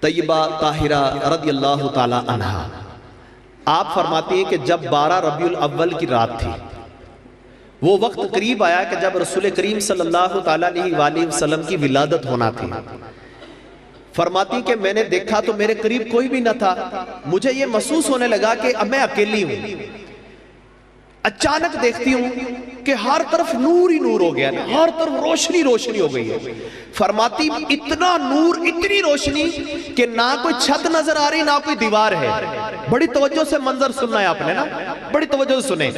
طیبہ طاہرہ رضی اللہ تعالیٰ عنہ, آپ فرماتی ہیں کہ جب 12 ربیع الاول کی رات تھی, وہ وقت قریب آیا کہ جب رسول کریم صلی اللہ تعالیٰ علیہ وآلہ وسلم کی ولادت ہونا تھی. فرماتی کہ میں نے دیکھا تو میرے قریب کوئی بھی نہ تھا. مجھے یہ محسوس ہونے لگا کہ اب میں اکیلی ہوں. اچانک دیکھتی ہوں کہ ہر طرف نور ہی نور ہو گیا, ہر طرف روشنی روشنی ہو گئی ہے. فرماتی اتنا نور, اتنی روشنی کہ نہ کوئی چھت نظر آ رہی نہ کوئی دیوار ہے. بڑی توجہ سے منظر سننا ہے آپ نے نا, بڑی توجہ سے سنیں.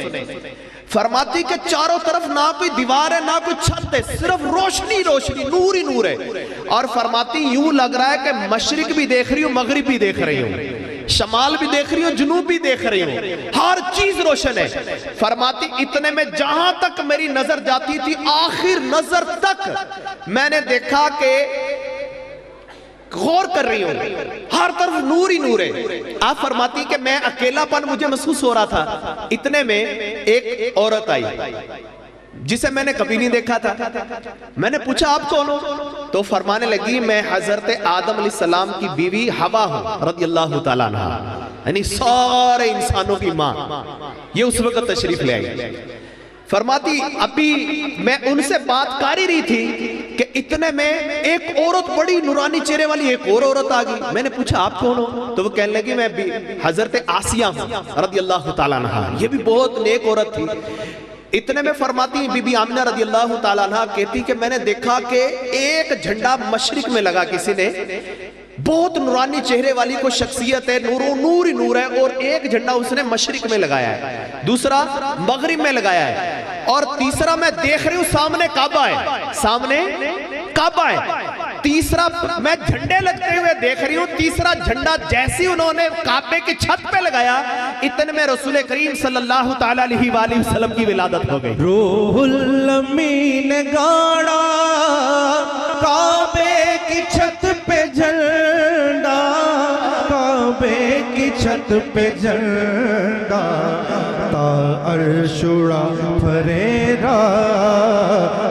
فرماتی کہ چاروں طرف نہ کوئی دیوار ہے نہ کوئی چھت ہے, صرف روشنی روشنی, نور ہی نور ہے. اور فرماتی یوں لگ رہا ہے کہ مشرق بھی دیکھ رہی ہوں, مغرب بھی دیکھ رہی ہوں, شمال بھی دیکھ رہی ہوں, جنوب بھی دیکھ رہی ہوں, ہر چیز روشن ہے. فرماتی اتنے میں جہاں تک میری نظر جاتی تھی, آخر نظر تک میں نے دیکھا کہ غور کر رہی ہوں, ہر طرف نور ہی نور ہے. آپ فرماتی کہ میں اکیلا پن مجھے محسوس ہو رہا تھا. اتنے میں ایک عورت آئی جسے میں نے کبھی نہیں دیکھا تھا. میں نے پوچھا آپ کون ہو؟ تو فرمانے لگی میں حضرت آدم علیہ السلام کی بیوی حوا ہوں رضی اللہ تعالیٰ عنہ, یعنی سارے انسانوں کی ماں. یہ اس وقت تشریف لے آئی. فرماتی ابھی میں ان سے بات کر ہی رہی تھی کہ اتنے میں ایک عورت, بڑی نورانی چہرے والی ایک اور عورت آ گئی. میں نے پوچھا آپ کون ہو؟ تو وہ کہنے لگی میں حضرت آسیہ ہوں رضی اللہ تعالیٰ عنہ. یہ بھی بہت نیک عورت تھی. اتنے میں فرماتی بی بی آمینہ رضی اللہ تعالیٰ عنہ کہتی کہ میں نے دیکھا کہ ایک جھنڈا مشرق میں لگا کسی نے, بہت نورانی چہرے والی کو شخصیت ہے, نور ہی نور ہے, اور ایک جھنڈا اس نے مشرق میں لگایا ہے, دوسرا مغرب میں لگایا ہے, اور تیسرا میں دیکھ رہی ہوں سامنے کعبہ ہے, سامنے کعبہ ہے. تیسرا میں جھنڈے لگتے ہوئے دیکھ رہی ہوں, تیسرا جھنڈا جیسی انہوں نے کعبے کی چھت پہ لگایا, اتنے میں رسول کریم صلی اللہ تعالیٰ علیہ وآلہ وسلم کی ولادت ہو گئی. روح الامین گاڑا کعبے کی چھت پہ جھنڈا, کعبے کی چھت پہ جھنڈا, تا عرش اڑا پھریرا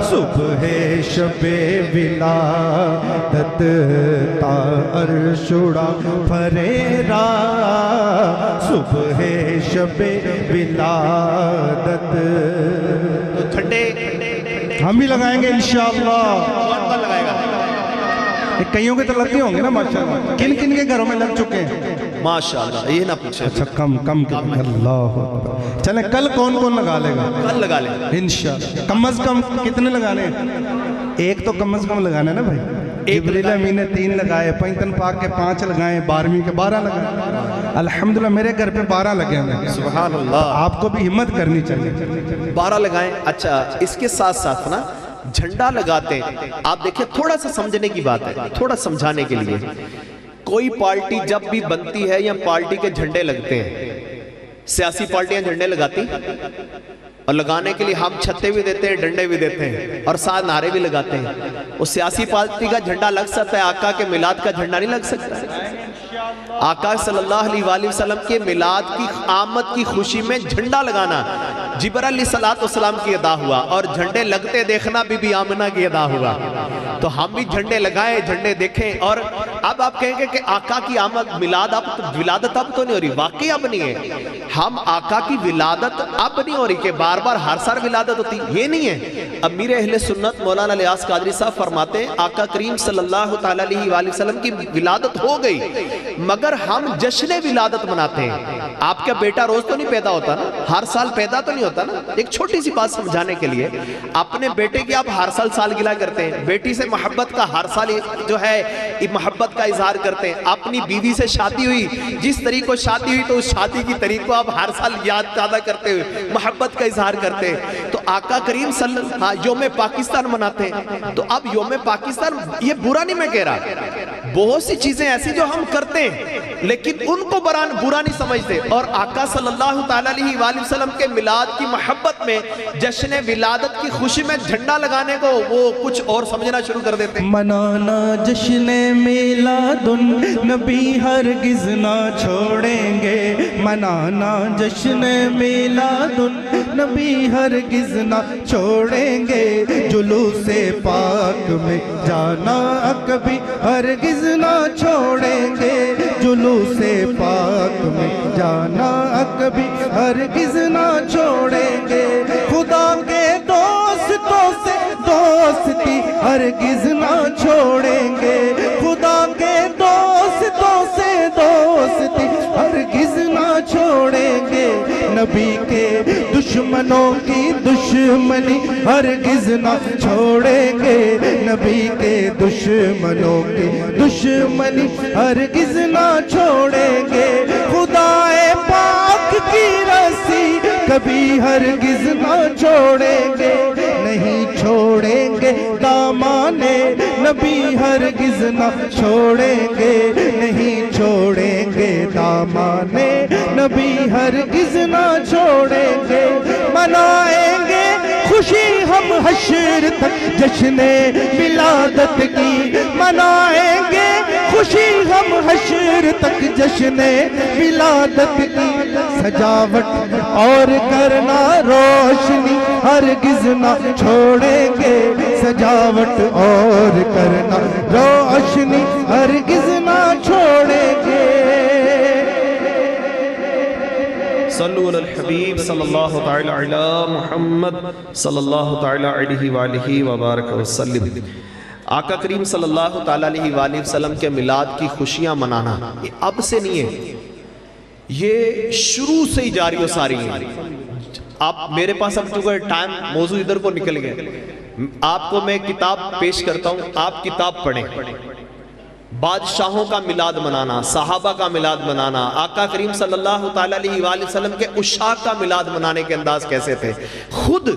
صبح شب ولادت, تا عرش اڑا پھریرا صبح شب ولادت. جھنڈے ہم بھی لگائیں گے انشاءاللہ. کون لگائے گا؟ کئیوں کے تو لگتے ہوں گے نا ماشاءاللہ. کن کن کے گھروں میں لگ چکے ہیں؟ ماشاءاللہ یہ نہ پوچھیں. اچھا کم اللہ اکبر. چلیں کل کون کون لگا لے گا؟ کل لگا لیں انشاءاللہ. کم از کم کتنے لگانے ہیں؟ ایک تو کم از کم لگانا ہے نا بھائی. جبریل امین نے 3 لگائے, پینتن پاک کے 5 لگائے, 12ویں کے 12 لگائے. الحمدللہ میرے گھر پہ 12 لگے ہیں. سبحان اللہ. آپ کو بھی ہمت کرنی چاہیے. 12 لگائیں. اچھا اس کے ساتھ ساتھ نا جھنڈا لگاتے ہیں, آپ دیکھیں تھوڑا سا سمجھنے کی بات ہے, تھوڑا سمجھانے کے لیے. کوئی پارٹی جب بھی بنتی ہے یا پارٹی کے جھنڈے لگتے ہیں, سیاسی پارٹیاں جھنڈے لگاتی, اور لگانے کے لیے ہم چھتے بھی دیتے ہیں, ڈنڈے بھی دیتے ہیں, اور ساتھ نعرے بھی لگاتے ہیں. اس سیاسی پارٹی کا جھنڈا لگ سکتا ہے, آقا کے میلاد کا جھنڈا نہیں لگ سکتا ہے. آقا صلی اللہ علیہ وآلہ وسلم کے میلاد کی آمد کی خوشی میں جھنڈا لگانا جبرائیل علیہ السلام کی ادا ہوا, اور جھنڈے لگتے دیکھنا بی بی آمنہ کی ادا ہوا. تو ہم بھی جھنڈے لگائیں, جھنڈے دیکھیں. اور اب آپ کہیں گے کہ آقا کی آمد ولادت اب تو نہیں ہو رہی. واقعی اب نہیں ہے. ہم آقا کی ولادت اب نہیں ہو رہی کہ بار بار ہر سال ولادت ہوتی، یہ نہیں ہے۔ امیر اہل سنت مولانا الیاس قادری صاحب فرماتے ہیں آقا کریم صلی اللہ تعالیٰ علیہ وآلہ وسلم کی ولادت ہو گئی مگر ہم جشن ولادت مناتے ہیں۔ آپ کا بیٹا روز تو نہیں پیدا ہوتا نا، ہر سال پیدا تو نہیں ہوتا نا۔ ایک چھوٹی سی بات سمجھانے کے لیے، اپنے بیٹے کی آپ ہر سال سالگرہ کرتے ہیں، بیٹی سے محبت کا ہر سال جو ہے محبت کا اظہار کرتے ہیں، اپنی بیوی سے شادی ہوئی، جس طریقے شادی ہوئی تو اس شادی کی طریق کو آپ ہر سال یاد تازہ کرتے ہوئے محبت کا اظہار کرتے ہیں۔ تو آقا کریم صلی اللہ علیہ وسلم یوم پاکستان مناتے ہیں، تو اب یوم پاکستان یہ برا نہیں میں کہہ رہا، بہت سی چیزیں ایسی جو ہم کرتے ہیں لیکن ان کو برا نہیں سمجھتے، اور آقا صلی اللہ تعالیٰ علیہ وآلہ وسلم کے میلاد کی محبت میں جشن ولادت کی خوشی میں جھنڈا لگانے کو وہ کچھ اور سمجھنا شروع کر دیتے ہیں۔ منانا جشن میلاد النبی ہرگز نہ چھوڑیں گے، منانا جشن میلاد النبی ہرگز نہ چھوڑیں گے، جلوس پاک میں جانا کبھی ہرگز نہ چھوڑیں گے، جلوس پاک میں جانا کبھی ہرگز نہ چھوڑیں گے، خدا کے دوستوں سے دوستی ہرگز نہ چھوڑیں گے، خدا کے دوستوں سے دوستی ہرگز نہ چھوڑیں گے، نبی کے دشمنوں کی دشمنی ہرگز نہ چھوڑیں گے، نبی کے دشمنوں کی دشمنی ہرگز نہ چھوڑیں گے، خدائے پاک کی رسی کبھی ہرگز نہ چھوڑیں گے، نہیں چھوڑیں گے دامان نبی ہرگز نہ چھوڑیں گے، نہیں چھوڑیں گے دامان نبی ہرگز نہ چھوڑیں گے، منائیں گے خوشی ہم حشر تک جشن ولادت کی، منائیں گے خوشی ہم حشر تک جشن ولادت کی، سجاوٹ اور کرنا روشنی ہرگز نہ چھوڑیں گے، سجاوٹ اور کرنا روشنی ہرگز نہ چھوڑیں گے۔ صلو علی الحبیب صلی اللہ تعالی علی محمد صلی اللہ تعالی علیہ وآلہ وبارک وسلم۔ آقا کریم صلی اللہ تعالی علیہ وآلہ وسلم کے میلاد کی خوشیاں منانا یہ اب سے نہیں ہے، یہ شروع سے ہی جاری و ساری ہے۔ آپ میرے پاس اب چونکہ ٹائم موضوع ادھر کو نکل گیا، آپ کو میں کتاب پیش کرتا ہوں، آپ کتاب پڑھیں۔ بادشاہوں کا میلاد منانا، صحابہ کا میلاد منانا، آقا کریم صلی اللہ تعالیٰ علیہ وآلہ وسلم کے عشاق کا میلاد منانے کے انداز کیسے تھے۔ خود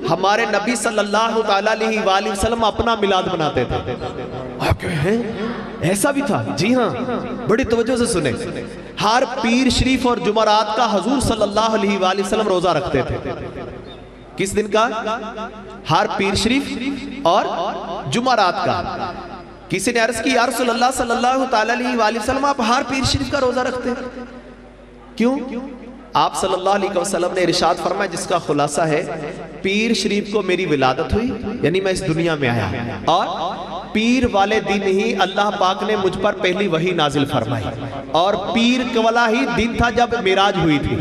ہمارے نبی صلی اللہ تعالیٰ علیہ وآلہ وسلم اپنا میلاد مناتے تھے۔ آپ کہتے ہیں ایسا بھی تھا؟ جی ہاں، بڑی توجہ سے سنیں۔ ہر پیر شریف اور جمعرات کا حضور صلی اللہ علیہ وآلہ وسلم روزہ رکھتے تھے۔ کس دن کا؟ ہر پیر شریف اور جمعرات کا۔ کسی نے عرض کی یا رسول اللہ صلی اللہ تعالیٰ علیہ وآلہ وسلم آپ ہر پیر شریف کا روزہ رکھتے ہیں کیوں؟ آپ صلی اللہ علیہ وسلم نے ارشاد فرمایا جس کا خلاصہ ہے پیر شریف کو میری ولادت ہوئی یعنی میں اس دنیا میں آیا، اور پیر والے دن ہی اللہ پاک نے مجھ پر پہلی وحی نازل فرمائی، اور پیر والا ہی دن تھا جب معراج ہوئی تھی۔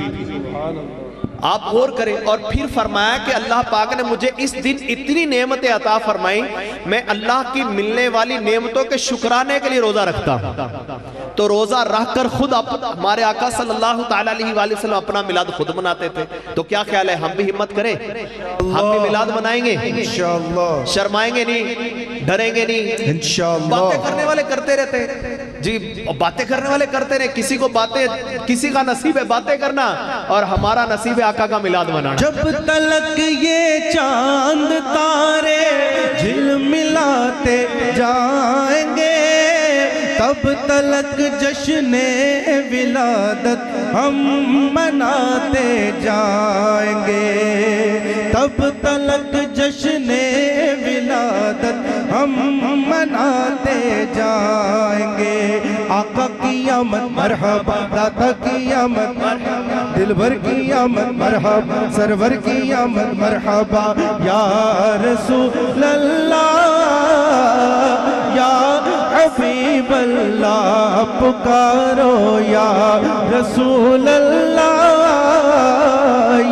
آپ غور کریں، اور پھر فرمایا کہ اللہ پاک نے مجھے اس دن اتنی نعمتیں عطا فرمائی، میں اللہ کی ملنے والی نعمتوں کے شکرانے کے لیے روزہ رکھتا ہوں۔ تو روزہ رکھ کر خود ہمارے آقا صلی اللہ تعالیٰ علیہ وآلہ وسلم اپنا میلاد خود مناتے تھے۔ تو کیا خیال ہے ہم بھی ہمت کریں، ہم بھی میلاد منائیں گے انشاءاللہ، شرمائیں گے نہیں، ڈریں گے نہیں انشاءاللہ۔ باتیں کرنے والے کرتے رہتے جی، باتیں کرنے والے کرتے رہے، کسی کو باتیں، کسی کا نصیب ہے باتیں کرنا اور ہمارا نصیب ہے آقا کا میلاد منانا۔ جب تلک یہ چاند تارے جھلملاتے جائیں گے تب تلک جشن ولادت ہم مناتے جائیں گے، تب تلک جشن ولادت ہم مناتے جائیں گے۔ آقا کی آمد مرحبا، داتا کی آمد دل بھر کی آمد مرحبا، سرور کی آمد مرحبا، یا رسول اللہ یا حبیب اللہ پکارو، یا رسول اللہ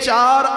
4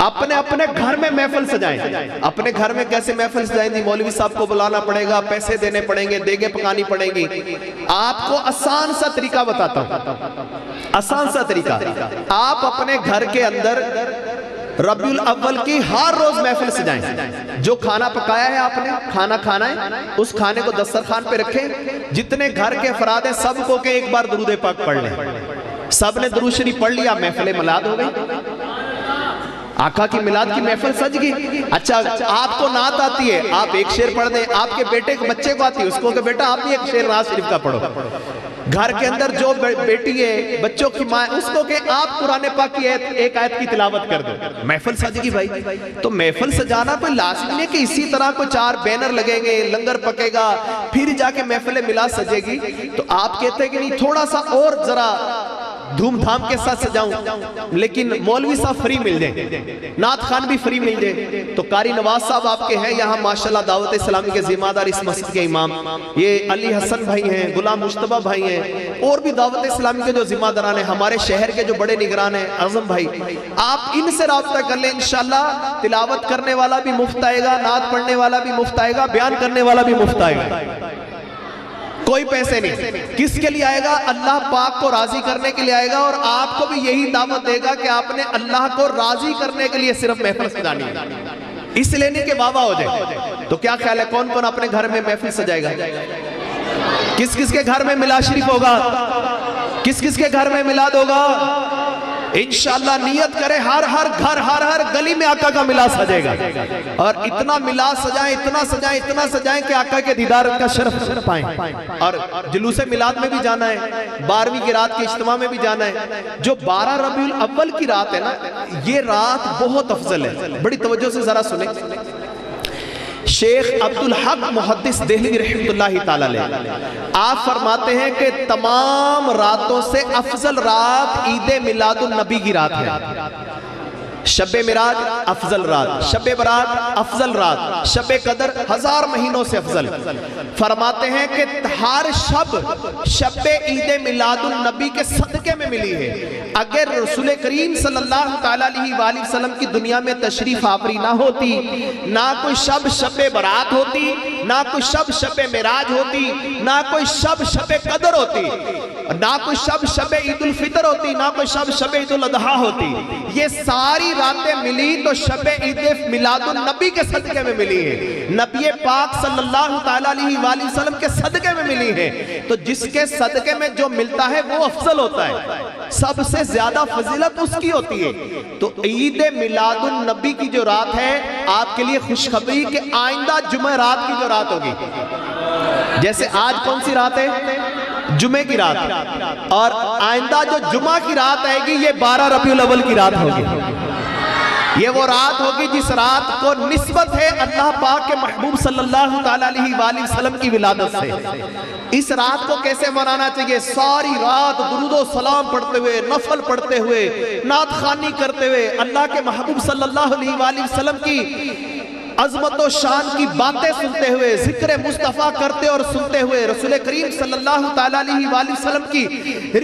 اپنے اپنے گھر میں محفل سجائیں. اپنے گھر میں کیسے محفل سجائیں گی؟ مولوی صاحب کو بلانا پڑے گا، پیسے دینے پڑیں گے، دیگیں پکانی پڑیں گی. آپ کو آسان سا طریقہ بتاتا ہوں، آسان سا طریقہ. آپ اپنے گھر کے اندر ربیع الاول کی ہر روز محفل سجائیں. جو کھانا پکایا ہے آپ نے، کھانا کھانا ہے، اس کھانے کو دسترخوان پہ رکھیں. جتنے گھر کے افراد ہیں سب کو کہ ایک بار درود پاک پڑھ لیں. سب نے درود شریف پڑھ لیا، محفل میلاد ہو گئی. آقا کی میلاد کی محفل سج گئی. اچھا آپ کو نعت آتی ہے، آپ ایک شعر پڑھ دیں. آپ کے بیٹے کو، بچے کو آتی ہے، اس کو کہ بیٹا آپ بھی ایک شعر نعت شریف کا پڑھو. گھر کے اندر جو بیٹی ہے، بچوں کی ماں، اس کو کہ آپ قرآن پاک کی ایک آیت کی تلاوت کر دو. محفل سج گئی بھائی. تو محفل سجانا کوئی لازم نہیں ہے کہ اسی طرح کوئی 4 بینر لگیں گے، لنگر پکے گا، پھر جا کے محفل میلاد سجے گی. تو آپ کہتے ہیں کہ نہیں، تھوڑا سا اور ذرا دھوم دھام کے ساتھ سجاؤں، لیکن مولوی صاحب فری مل جائیں، نعت خان بھی فری مل جائے. تو قاری نواز صاحب آپ کے ہیں یہاں ماشاءاللہ دعوت اسلامی کے ذمہ دار، اس مسجد کے امام. یہ علی حسن بھائی ہیں، غلام مجتبیٰ بھائی ہیں، اور بھی دعوت اسلامی کے جو ذمہ داران ہیں، ہمارے شہر کے جو بڑے نگران ہیں، اعظم بھائی. آپ ان سے رابطہ کر لیں، انشاءاللہ تلاوت کرنے والا بھی مفت آئے گا، نعت پڑھنے والا بھی مفت آئے گا، بیان کرنے والا بھی مفت آئے گا. کوئی پیسے نہیں. کس کے لیے آئے گا؟ اللہ پاک کو راضی کرنے کے لیے آئے گا. اور آپ کو بھی یہی دعوت دے گا کہ آپ نے اللہ کو راضی کرنے کے لیے صرف محفل سجانی ہے، اس لیے نہیں کہ واہ واہ ہو جائے. تو کیا خیال ہے کون کون اپنے گھر میں محفل سجائے گا؟ کس کس کے گھر میں میلاد شریف ہوگا؟ کس کس کے گھر میں میلاد ہوگا؟ انشاءاللہ نیت کرے ہر گھر ہر گلی میں آقا کا میلاد سجے گا. اور اتنا میلاد سجائیں، اتنا سجائیں کہ آقا کے دیدار کا شرف پائیں. اور جلوس میلاد میں بھی جانا ہے، 12ویں کی رات کے اجتماع میں بھی جانا ہے. جو 12 ربیع الاول کی رات ہے نا، یہ رات بہت افضل ہے. بڑی توجہ سے ذرا سنیں. شیخ عبدالحق محدث دہلوی رحمۃ اللہ تعالی علیہ آپ فرماتے ہیں کہ تمام راتوں سے افضل رات عید میلاد النبی کی رات ہے. شب معراج افضل رات، شب برات افضل رات، شب قدر 1000 مہینوں سے افضل. فرماتے ہیں کہ ہر شب عید میلاد النبی کے صدقے میں ملی ہے. اگر رسول کریم صلی اللہ علیہ وآلہ وسلم کی دنیا میں تشریف آوری نہ ہوتی، نہ کوئی شب برات ہوتی، نہ کوئی شب معراج ہوتی، نہ کوئی شب قدر ہوتی، نہ کوئی شب عید الفطر ہوتی، نہ کوئی شب عید الاضحیٰ ہوتی. یہ ساری راتیں ملی تو شب عید میلاد النبی کے صدقے میں ملی ہے، نبی پاک صلی اللہ علیہ وآلہ وسلم کے صدقے میں ملی ہے. تو جس کے صدقے میں جو ملتا ہے وہ افضل ہوتا ہے، سب سے زیادہ فضیلت اس کی ہوتی ہے. تو عید میلاد النبی کی جو رات ہے، آپ کے لیے خوشخبری کہ آئندہ جمعہ رات کی جو رات ہوگی، جیسے آج کون سی رات ہے؟ جمعے کی رات. اور آئندہ جو جمعہ کی رات آئے گی، یہ 12 ربیع الاول کی رات ہوگی. یہ وہ رات ہوگی جس رات کو نسبت ہے اللہ پاک کے محبوب صلی اللہ علیہ وآلہ وسلم کی ولادت سے. اس رات کو کیسے منانا چاہیے؟ ساری رات درود و سلام پڑھتے ہوئے، نفل پڑھتے ہوئے، نعت خوانی کرتے ہوئے، اللہ کے محبوب صلی اللہ علیہ وآلہ وسلم کی عظمت و شان کی باتیں سنتے ہوئے، ذکر مصطفیٰ کرتے اور سنتے ہوئے، رسول کریم صلی اللہ علیہ وآلہ وسلم کی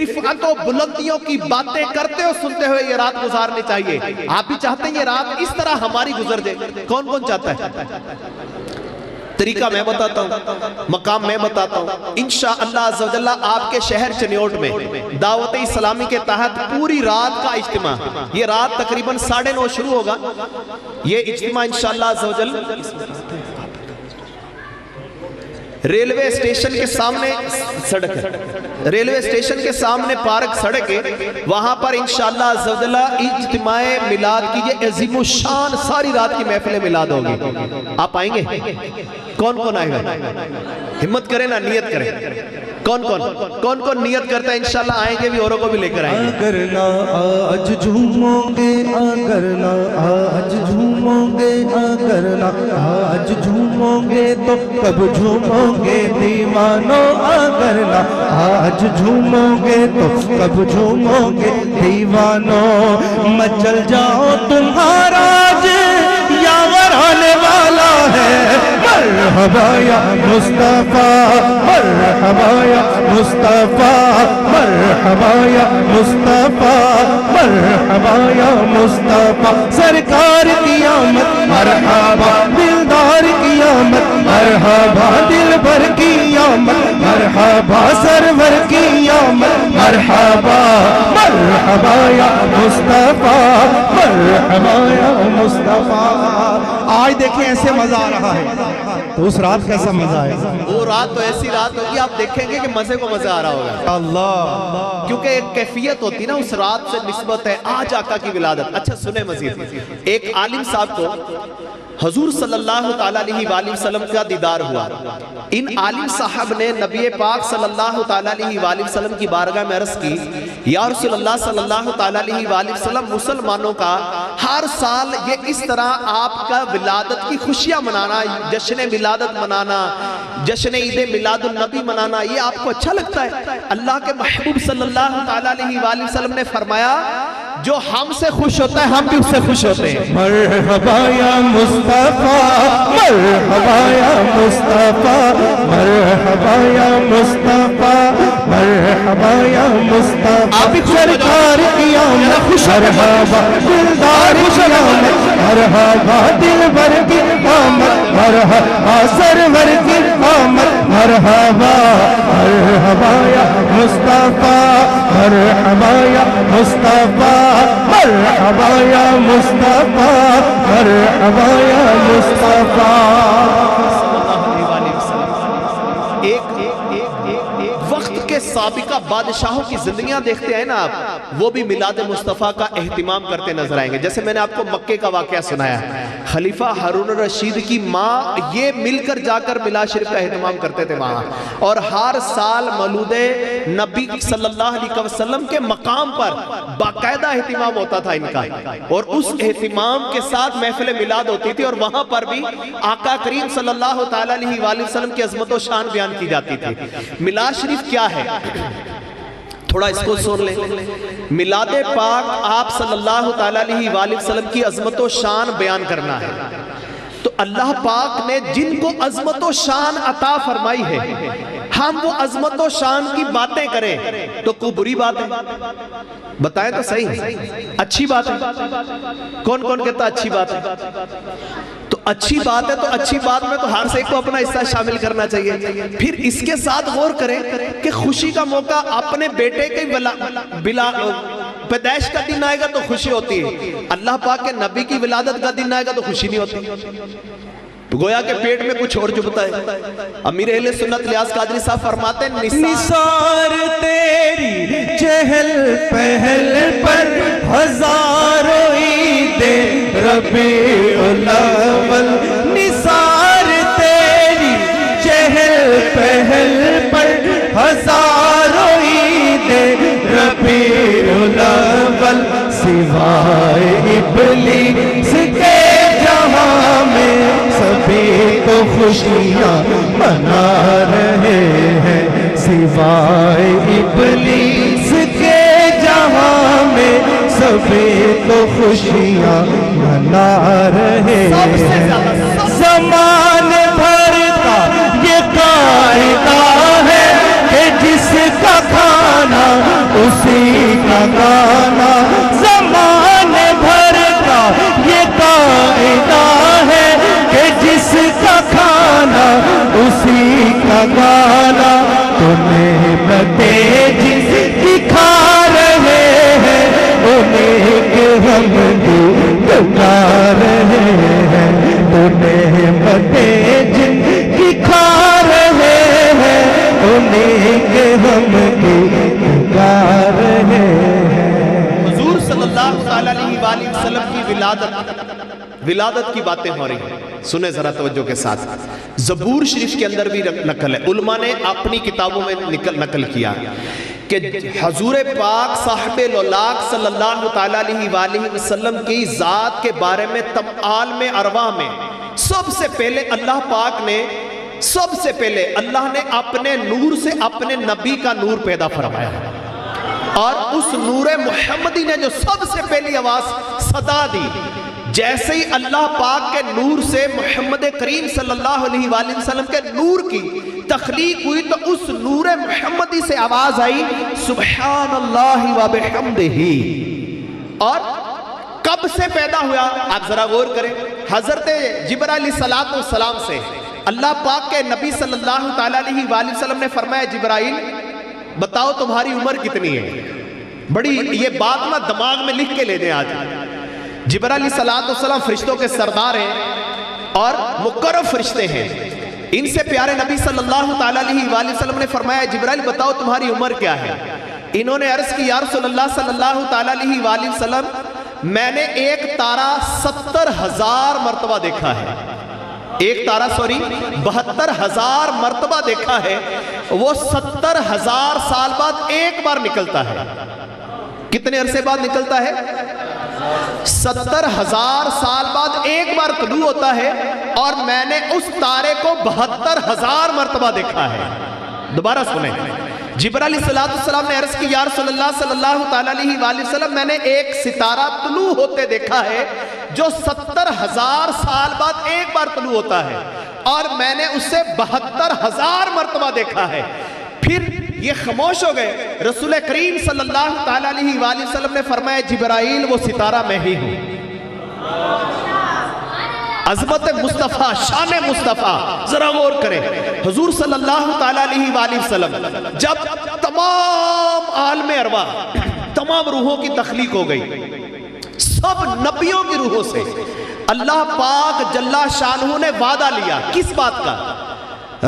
رفعت و بلندیوں کی باتیں کرتے اور سنتے ہوئے یہ رات گزارنی چاہیے. آپ بھی چاہتے ہیں یہ رات اس طرح ہماری گزر جائے؟ کون کون چاہتا ہے؟ طریقہ میں بتاتا ہوں، مقام میں بتاتا ہوں. انشاءاللہ عز و جل آپ کے شہر چنیوٹ میں دعوت اسلامی کے تحت پوری رات کا اجتماع، یہ رات تقریباً 9:30 شروع ہوگا. یہ اجتماع انشاءاللہ عز و جل ریلوے اسٹیشن کے سامنے سڑک ہے، ریلوے اسٹیشن کے سامنے پارک سڑک ہے، وہاں پر انشاءاللہ عز و جل اجتماع میلاد کی یہ عظیم الشان ساری رات کی محفل میلاد ہوگی. آپ آئیں گے؟ کون کون آئے گا؟ ہمت کریں نا، نیت کریں. کون نیت کرتا ہے انشاءاللہ آئیں گے بھی، اوروں کو بھی لے کر آئیں گے. اگر نہ آج جھومو گے، اگر نہ آج جھومو گے، اگر نہ آج جھومو گے تو کب جھومو گے دیوانو. اگر نہ آج جھومو گے تو کب جھومو گے دیوانو. مچل جاؤ تمہارا آج یاور آنے والا ہے، مرحبا یا مصطفیٰ مرحبا یا مصطفیٰ مرحبا یا مصطفیٰ مرحبا یا مصطفیٰ سرکار کی آمد مرحبا دلدار کی آمد مرحبا دلبر کی آمد مرحبا سرور کی آمد مرحبا مرحبا یا مصطفیٰ مرحبا یا مصطفیٰ. آج دیکھیں ایسے مزہ آ رہا ہے تو اس رات کیسا مزہ آئے گا؟ وہ رات تو ایسی رات ہوگی آپ دیکھیں گے کہ مزے کو مزہ آ رہا ہوگا. اللہ کیونکہ ایک کیفیت ہوتی نا اس رات سے نسبت ہے آج آقا کی ولادت. اچھا سنیں مزید. ایک عالم صاحب کو حضور صلی اللہ تعالیٰ علیہ وآلہ وسلم کا دیدار ہوا. ان عالم صاحب نے نبی پاک صلی اللہ تعالیٰ علیہ وآلہ وسلم کی بارگاہ میں عرض کی یا رسول اللہ صلی اللہ تعالیٰ علیہ وآلہ وسلم مسلمانوں کا ہر سال یہ اس طرح آپ کا ولادت کی خوشیاں منانا جشن ولادت منانا جشن عید میلاد النبی منانا یہ آپ کو اچھا لگتا ہے؟ اللہ کے محبوب صلی اللہ تعالیٰ علیہ وآلہ وسلم نے فرمایا جو ہم سے خوش ہوتا ہے ہم بھی اس سے خوش ہوتے ہیں. مرحبا یا مصطفیٰ مرحبا یا مصطفیٰ مرحبا یا مصطفیٰ مرحبا یا مصطفیٰ سرکار کی آمد مرحبا دلدار کی آمد مرحبا دلبر کی آمد مرحبا سرور کی آمد مرحبا مرحبا یا مصطفیٰ مرحبا یا مصطفیٰ مرحبا یا مصطفیٰ مرحبا یا مصطفیٰ. ایک وقت کے سابقہ بادشاہوں کی زندگیاں دیکھتے ہیں نا آپ وہ بھی میلاد مصطفیٰ کا اہتمام کرتے نظر آئیں گے. جیسے میں نے آپ کو مکے کا واقعہ سنایا خلیفہ ہارون الرشید کی ماں یہ مل کر جا کر میلاد شریف کا اہتمام کرتے تھے وہاں اور ہر سال مولود نبی صلی اللہ علیہ وسلم کے مقام پر باقاعدہ اہتمام ہوتا تھا ان کا اور اس اہتمام کے ساتھ محفل میلاد ہوتی تھی اور وہاں پر بھی آقا کریم صلی اللہ تعالیٰ علیہ وآلہ وسلم کی عظمت و شان بیان کی جاتی تھی. میلاد شریف کیا ہے تھوڑا اس کو سن لیں. میلاد پاک آپ صلی اللہ تعالیٰ علیہ وآلہ وسلم کی عظمت و شان بیان کرنا ہے. تو اللہ پاک نے جن کو عظمت و شان عطا فرمائی ہے ہم وہ عظمت و شان کی باتیں کریں تو کوئی بری بات ہے؟ بتائیں تو صحیح. اچھی بات ہے؟ کون کون کہتا اچھی بات ہے؟ تو اچھی بات ہے تو اچھی بات میں تو ہر سے کو اپنا حصہ شامل کرنا چاہیے. پھر اس کے ساتھ غور کریں کہ خوشی کا موقع اپنے بیٹے کے پیدائش کا دن آئے گا تو خوشی ہوتی ہے, اللہ پاک کے نبی کی ولادت کا دن آئے گا تو خوشی نہیں ہوتی. گویا کہ پیٹ میں کچھ اور چبھتا ہے. امیر اہل سنت الیاس قادری صاحب فرماتے ہیں نثار تیری چہل پہل پر ہزاروں عیدیں ربیع الاول نثار تیری چہل پہل پر ہزاروں عیدیں ربیع الاول سوائے ابلیس کے جہاں میں سبھی تو خوشیاں منا رہے ہیں سوائے ابلیس کے جہاں میں سبھی تو خوشیاں منا رہے ہیں. زمان بھر کا یہ قاعدہ ہے کہ جس کا کھانا اسی کا گانا. زمان بھر کا یہ قاعدہ ہے کہ جس کا کھانا اسی کا گانا. تمہیں بتے جس کی کھا رہے ہیں انہیں کے ہم گا رہے ہیں. تمہیں بتے جن کی کھا رہے ہیں انہیں کے ہم گا رہے ہیں. حضور صلی اللہ علیہ وآلہ وسلم کی ولادت کی باتیں ہو رہی ہیں. سنیں ذرا توجہ کے ساتھ. زبور شریف کے اندر بھی نقل ہے, علماء نے اپنی کتابوں میں نقل کیا کہ حضور پاک صاحب لولاک صلی اللہ تعالیٰ علیہ وآلہ وسلم کی ذات کے بارے میں عالم ارواح میں سب سے پہلے اللہ پاک نے اللہ نے اپنے نور سے اپنے نبی کا نور پیدا فرمایا اور اس نور محمدی نے جو سب سے پہلی آواز صدا دی جیسے ہی اللہ پاک کے نور سے محمد کریم صلی اللہ علیہ وآلہ وسلم کے نور کی تخلیق ہوئی تو اس نور محمدی سے آواز آئی سبحان اللہ و بحمدہ. اور کب سے پیدا ہوا آپ ذرا غور کریں. حضرت جبرائیل علیہ السلام سے اللہ پاک کے نبی صلی اللہ تعالیٰ علیہ وآلہ وسلم نے فرمایا جبرائیل بتاؤ تمہاری عمر کتنی ہے. بڑی یہ بات نہ دماغ میں لکھ کے لے دیں. آج جبرائیل علیہ السلام فرشتوں کے سردار ہیں اور مقرب فرشتے ہیں. ان سے پیارے نبی صلی اللہ تعالیٰ علیہ وآلہ وسلم نے فرمایا جبرائیل بتاؤ تمہاری عمر کیا ہے. انہوں نے عرض کی یا رسول اللہ صلی اللہ تعالیٰ علیہ وآلہ وسلم میں نے ایک تارہ 70,000 مرتبہ دیکھا ہے. ایک تارہ 72,000 مرتبہ دیکھا ہے. وہ 70,000 سال بعد ایک بار نکلتا ہے. کتنے عرصے بعد نکلتا ہے؟ 70,000 سال بعد ایک بار طلوع ہوتا ہے. اور میں نے اس تارے کو 72,000 مرتبہ دیکھا ہے. دوبارہ سنیں. جبرائیل علیہ السلام نے عرض کی یا رسول اللہ صلی اللہ تعالیٰ علیہ وآلہ وسلم میں نے ایک ستارہ طلوع ہوتے دیکھا ہے جو 70,000 سال بعد ایک بار طلوع ہوتا ہے اور میں نے اسے 72,000 مرتبہ دیکھا ہے. پھر یہ خاموش ہو گئے. رسول کریم صلی اللہ تعالیٰ علیہ وآلہ وسلم نے فرمایا جبرائیل وہ ستارہ میں ہی ہوں. عظمت مصطفیٰ، شان مصطفیٰ. ذرا غور کریں. حضور صلی اللہ تعالیٰ علیہ وآلہ وسلم جب تمام عالم ارواح تمام روحوں کی تخلیق ہو گئی سب نبیوں کی روحوں سے اللہ پاک جل شانہ نے وعدہ لیا. کس بات کا؟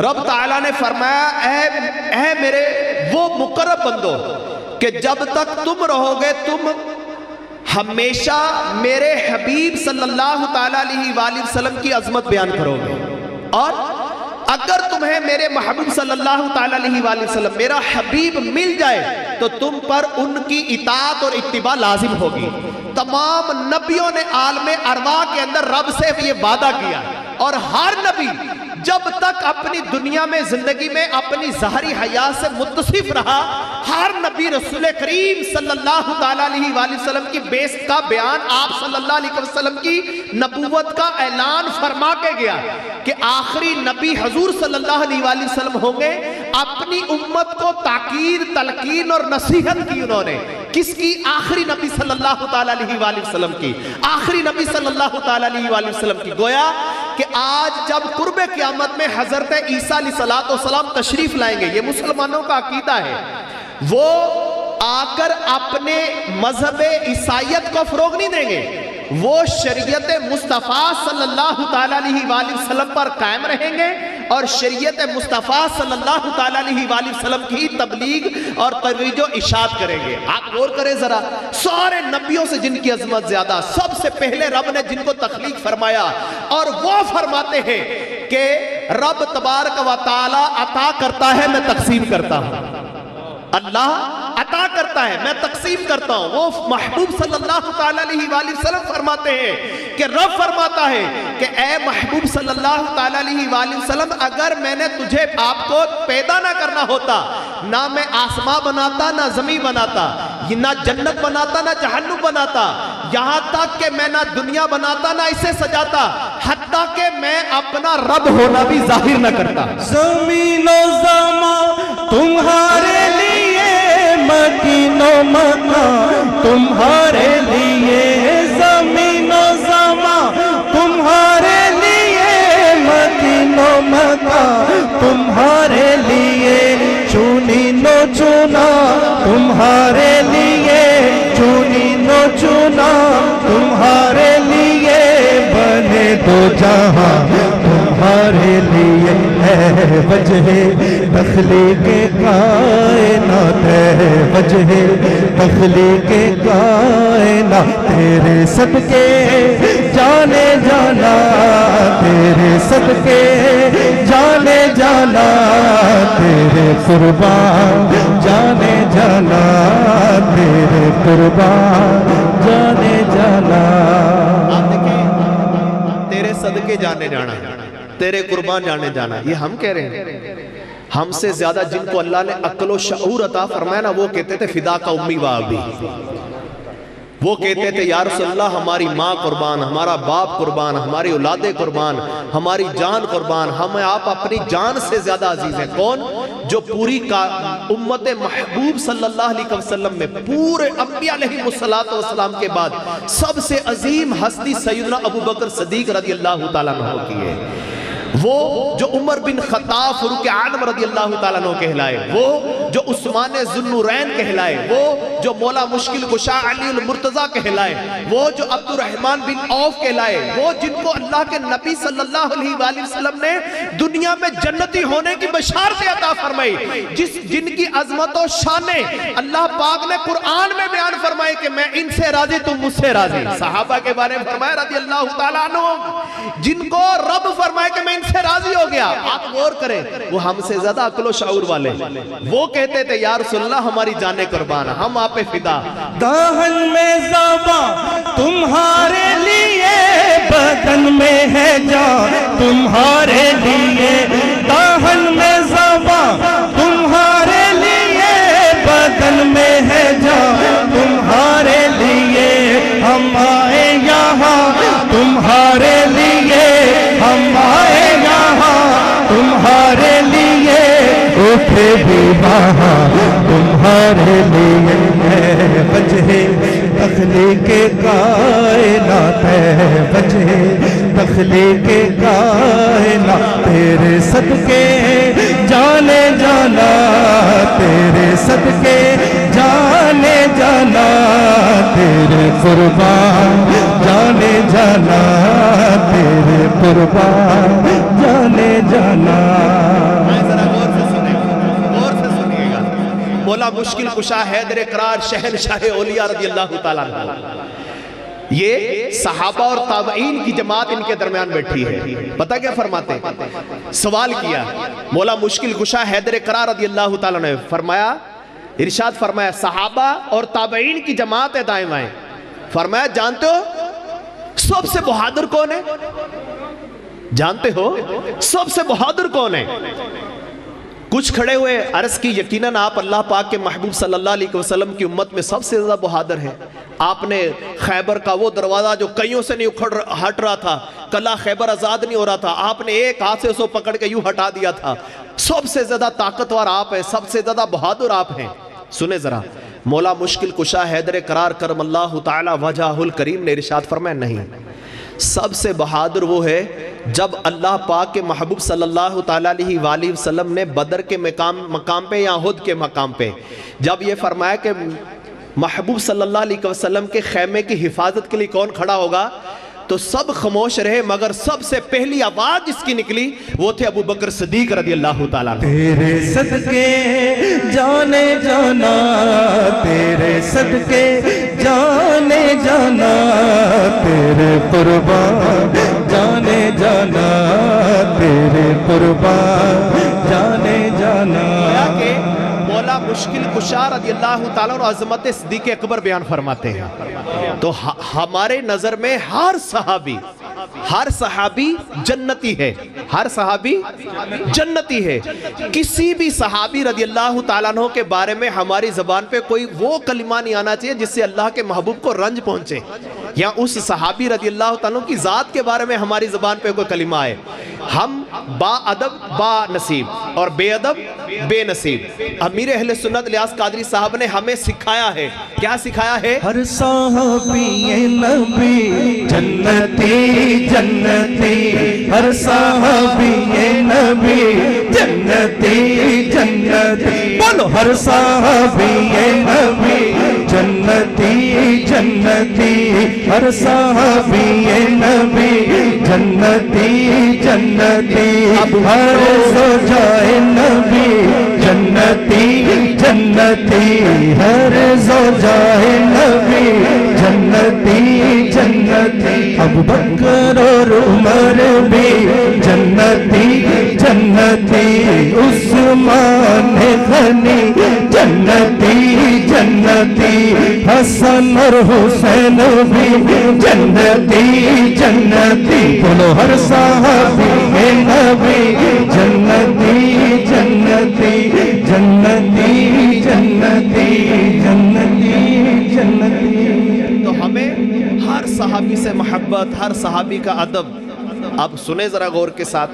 رب تعالیٰ نے فرمایا اے میرے وہ مقرب بندو کہ جب تک تم رہو گے تم ہمیشہ میرے حبیب صلی اللہ تعالیٰ علیہ وآلہ وسلم کی عظمت بیان کرو گے. اور اگر تمہیں میرے محبوب صلی اللہ تعالیٰ علیہ وآلہ وسلم میرا حبیب مل جائے تو تم پر ان کی اطاعت اور اتباع لازم ہوگی. تمام نبیوں نے عالم ارواح کے اندر رب سے یہ وعدہ کیا اور ہر نبی جب تک اپنی دنیا میں زندگی میں اپنی ظاہری حیات سے متصف رہا ہر نبی رسول کریم صلی اللہ تعالیٰ علیہ وآلہ وسلم کی بیست کا بیان آپ صلی اللہ علیہ وسلم کی نبوت کا اعلان فرما کے گیا کہ آخری نبی حضور صلی اللہ علیہ وآلہ وسلم ہوں گے. اپنی امت کو تاکید تلقین اور نصیحت کی انہوں نے. کس کی؟ آخری نبی صلی اللہ تعالیٰ علیہ وآلہ وسلم کی. آخری نبی صلی اللہ تعالیٰ علیہ وآلہ وسلم کی. گویا کہ آج جب قرب قیامت میں حضرت عیسیٰ علیہ السلام تشریف لائیں گے یہ مسلمانوں کا عقیدہ ہے. وہ آ کر اپنے مذہب عیسائیت کو فروغ نہیں دیں گے. وہ شریعت مصطفیٰ صلی اللہ تعالیٰ علیہ وآلہ وسلم پر قائم رہیں گے اور شریعت مصطفیٰ صلی اللہ تعالیٰ علیہ وآلہ وسلم کی تبلیغ اور ترویج و اشاعت کریں گے. آپ غور کریں ذرا. سارے نبیوں سے جن کی عظمت زیادہ سب سے پہلے رب نے جن کو تخلیق فرمایا اور وہ فرماتے ہیں کہ رب تبارک و تعالی عطا کرتا ہے میں تقسیم کرتا ہوں. اللہ عطا کرتا ہے میں تقسیم کرتا ہوں. وہ محبوب صلی اللہ تعالیٰ علیہ وآلہ وسلم فرماتے ہیں کہ رب فرماتا ہے کہ اے محبوب صلی اللہ تعالیٰ علیہ وآلہ وسلم اگر میں نے تجھے آپ کو پیدا نہ کرنا ہوتا نہ میں آسمان بناتا نہ زمین بناتا نہ جنت بناتا نہ جہنم بناتا یہاں تک کہ میں نہ دنیا بناتا نہ اسے سجاتا حتیٰ کہ میں اپنا رب ہونا بھی ظاہر نہ کرتا. زمین و زمان تمہارے لیے مکین و مکان تمہارے لیے زمین و زمان تمہارے لیے مکین و مکان تمہارے لیے چنی نو چنا تمہارے لیے چنی نو چنا تمہارے لیے بنے دو جہاں تمہارے لیے ہے وجہ تخلیق کائنات ہے وجہ تخلیق کائنات تیرے صدقے جانے جانا تیرے صدقے جانے جانا تیرے قربان جانے جانا تیرے قربان جانے جانا. آپ دیکھیں تیرے صدقے جانے جانا تیرے قربان جانے جانا یہ ہم کہہ رہے ہیں. ہم سے زیادہ جن کو اللہ نے عقل و شعور عطا فرمایا نا وہ کہتے تھے فدا کا امی و ابی. وہ کہتے تھے یا رسول اللہ ہماری ماں قربان، ہمارا باپ قربان، ہماری اولادیں قربان، ہماری جان قربان، ہمیں آپ اپنی جان سے زیادہ عزیز ہیں۔ کون؟ جو پوری امت محبوب صلی اللہ علیہ وسلم میں پورے انبیاء علیہ السلام کے بعد سب سے عظیم ہستی سیدنا ابو بکر صدیق رضی اللہ تعالیٰ عنہ کی ہے۔ وہ جو عمر بن خطاب فاروق اعظم رضی اللہ تعالیٰ عنہ کہلائے، وہ جو عثمان ذوالنورین کہلائے، وہ جو مولا مشکل کشا علی المرتضیٰ کہلائے، وہ جو عبد الرحمن بن عوف کہلائے، وہ جن کو اللہ کے نبی صلی اللہ علیہ وآلہ وسلم نے دنیا میں جنتی ہونے کی بشارت عطا فرمائی، جن کی عظمت و شانیں اللہ پاک نے قرآن میں بیان فرمائے کہ میں ان سے راضی تم مجھ سے راضی۔ صحابہ کے بارے میں فرمایا رضی اللہ تعالیٰ عنہ، جن کو رب فرمائے کہ میں ان سے راضی ہو گیا۔ آپ غور کریں، وہ ہم سے زیادہ عقل و شعور والے، وہ کہتے تھے یا رسول اللہ ہماری جانیں قربان، ہم آپ پہ فدا۔ داہن میں زباں تمہارے لیے، بدن میں ہے جان تمہارے لیے، داہن میں زباں تمہارے لیے، بدن میں ہے جان تمہارے لیے، ہم آئے یہاں تمہارے لیے، ہم آئے یہاں تمہارے لیے، اٹھے بھی وہاں تمہارے لیے، وجہ تخلیق کائنات ہے، وجہ تخلیق کائنات، تیرے صدقے جانے جانا، تیرے صدقے جانے جانا، تیرے قربان جانے جانا، تیرے قربان جانے جانا۔ مولا مشکل کشا حیدر قرار شہنشاہ اولیاء رضی اللہ تعالیٰ عنہ، یہ صحابہ اور تابعین کی جماعت ان کے درمیان بیٹھی ہے۔ پتہ کیا فرماتے ہیں؟ سوال کیا مولا مشکل کشا حیدر قرار رضی اللہ تعالیٰ نے، فرمایا ارشاد فرمایا صحابہ اور تابعین کی جماعت ہے دائیں بائیں، فرمایا جانتے ہو سب سے بہادر کون ہے؟ جانتے ہو سب سے بہادر کون ہے؟ کچھ کھڑے ہوئے عرض کی یقیناً آپ اللہ پاک کے محبوب صلی اللہ علیہ وسلم کی امت میں سب سے زیادہ بہادر ہیں۔ آپ نے خیبر کا وہ دروازہ جو کئیوں سے نہیں ہٹ رہا تھا، قلعہ خیبر آزاد نہیں ہو رہا تھا، آپ نے ایک ہاتھ سے اسے پکڑ کے یوں ہٹا دیا تھا۔ سب سے زیادہ طاقتور آپ ہیں، سب سے زیادہ بہادر آپ ہیں۔ سنیں ذرا، مولا مشکل کشا حیدر قرار کرم اللہ تعالی وجہہ الکریم نے ارشاد فرمایا نہیں، سب سے بہادر وہ ہے جب اللہ پاک کے محبوب صلی اللہ تعالیٰ علیہ وآلہ وسلم نے بدر کے مقام پہ یا احد کے مقام پہ جب یہ فرمایا کہ محبوب صلی اللہ علیہ وسلم کے خیمے کی حفاظت کے لیے کون کھڑا ہوگا، تو سب خاموش رہے، مگر سب سے پہلی آواز جس کی نکلی وہ تھے ابو بکر صدیق رضی اللہ تعالیٰ عنہ۔ تیرے صدقے جانے جانا، تیرے صدقے جانے جانا، تیرے قربان جانے جانا، تیرے قربان جانے جانا۔ مولا مشکل کشا رضی اللہ تعالیٰ اور عظمت صدیق اکبر بیان فرماتے ہیں، تو ہمارے نظر میں ہر صحابی جنتی ہے، ہر صحابی جنتی ہے۔ کسی بھی صحابی رضی اللہ تعالیٰ عنہ کے بارے میں ہماری زبان پہ کوئی وہ کلمہ نہیں آنا چاہیے جس سے اللہ کے محبوب کو رنج پہنچے، یا اس صحابی رضی اللہ تعالیٰ عنہ کی ذات کے بارے میں ہماری زبان پہ کوئی کلمہ آئے۔ ہم با ادب با نصیب اور بے ادب بے نصیب۔ امیر اہل سنت الیاس قادری صاحب نے ہمیں سکھایا ہے، کیا سکھایا ہے؟ ہر صحابی نبی جنتی جنتی، ہر صحابی نبی جنتی جنتی، بولو ہر صحابی نبی جنتی جنتی، ہر صحابی نبی جنتی جنتی، ہر زوجہ نبی جنتی جنتی، ہر زوجہ نبی جنتی جنتی، ابو بکر اور عمر بھی جنتی جنتی، عثمان غنی جنتی جنتی، حسن اور حسین بھی جنتی جنتی، بولو ہر صحابی نبی جنتی جنتی جنتی جنتی جنتی جنتی۔ تو صحابی سے محبت, ہر صحابی کا ادب. اب سنیں ذرا غور کے ساتھ.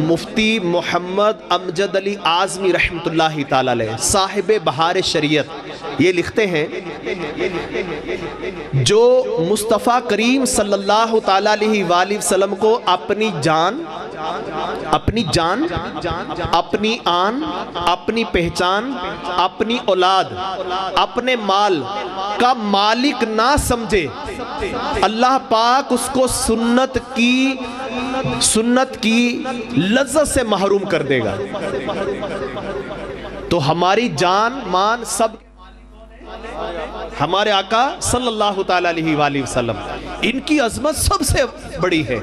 مفتی محمد امجد علی اعظمی رحمۃ اللہ تعالی علیہ صاحب بہار شریعت یہ لکھتے ہیں جو مصطفیٰ کریم صلی اللہ تعالی علیہ وآلہ وسلم کو اپنی جان, اپنی آن, اپنی پہچان, اپنی اولاد, اپنے مال کا مالک نہ سمجھے, اللہ پاک اس کو سنت کی لذت سے محروم کر دے گا. تو ہماری جان مان سب ہمارے آقا صلی اللہ تعالی علیہ وآلہ وسلم, ان کی عظمت سب سے بڑی ہے.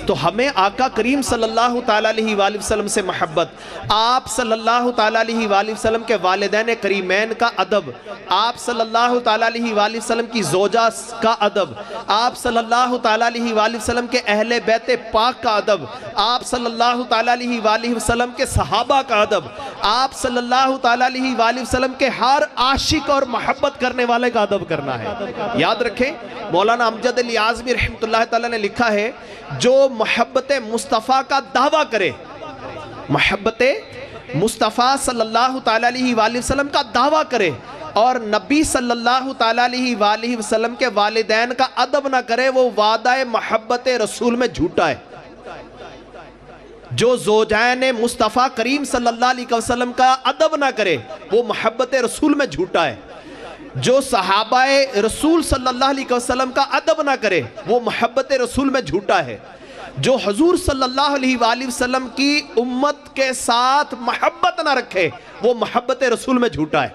تو ہمیں آقا کریم صلی اللہ تعالی علیہ وآلہ وسلم سے محبت, آپ صلی اللہ تعالی علیہ وآلہ وسلم کے والدین کریمین کا ادب, آپ صلی اللہ تعالی علیہ وآلہ وسلم کی زوجہ کا ادب, آپ صلی اللہ تعالی علیہ وآلہ وسلم کے اہل بیت پاک کا ادب, آپ صلی اللہ تعالی علیہ وآلہ وسلم کے صحابہ کا ادب, آپ صلی اللہ تعالی علیہ وآلہ وسلم کے ہر عاشق اور محبت کرنے والے کا ادب کرنا ہے. یاد رکھیں مولانا امجد علی اعظمی رحمۃ اللہ تعالی نے لکھا ہے جو محبت مصطفیٰ کا دعویٰ کرے, محبت مصطفیٰ صلی اللہ تعالی علیہ وآلہ وسلم کا دعویٰ کرے اور نبی صلی اللہ تعالی علیہ وآلہ وسلم کے والدین کا ادب نہ کرے, وہ وعدہ محبت رسول میں جھوٹا ہے. جو زوجین مصطفیٰ کریم صلی اللہ علیہ وسلم کا ادب نہ کرے وہ محبت رسول میں جھوٹا ہے. جو صحابہ رسول صلی اللہ علیہ وسلم کا ادب نہ کرے وہ محبت رسول میں جھوٹا ہے. جو حضور صلی اللہ علیہ وآلہ وسلم کی امت کے ساتھ محبت نہ رکھے وہ محبت رسول میں جھوٹا ہے.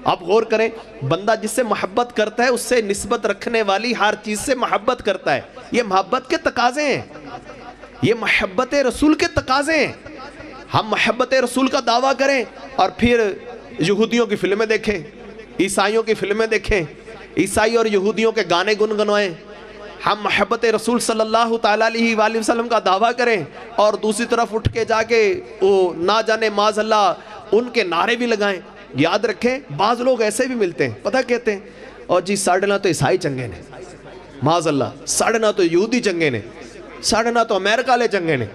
اب غور کریں, بندہ جس سے محبت کرتا ہے اس سے نسبت رکھنے والی ہر چیز سے محبت کرتا ہے. یہ محبت کے تقاضے ہیں, یہ محبت رسول کے تقاضے ہیں. ہم محبت رسول کا دعویٰ کریں اور پھر یہودیوں کی فلمیں دیکھیں, عیسائیوں کی فلمیں دیکھیں, عیسائی اور یہودیوں کے گانے گنگنائیں. ہم محبت رسول صلی اللہ تعالی علیہ وآلہ وسلم کا دعویٰ کریں اور دوسری طرف اٹھ کے جا کے وہ نہ جانے معاذ اللہ ان کے نعرے بھی لگائیں. یاد رکھیں بعض لوگ ایسے بھی ملتے ہیں, پتہ کہتے ہیں اور جی ساڑھے نہ تو عیسائی چنگے نے, معاذ اللہ, ساڑھے نہ تو یہودی چنگے نے, ساڑھے نہ تو امریکہ لے چنگے نے,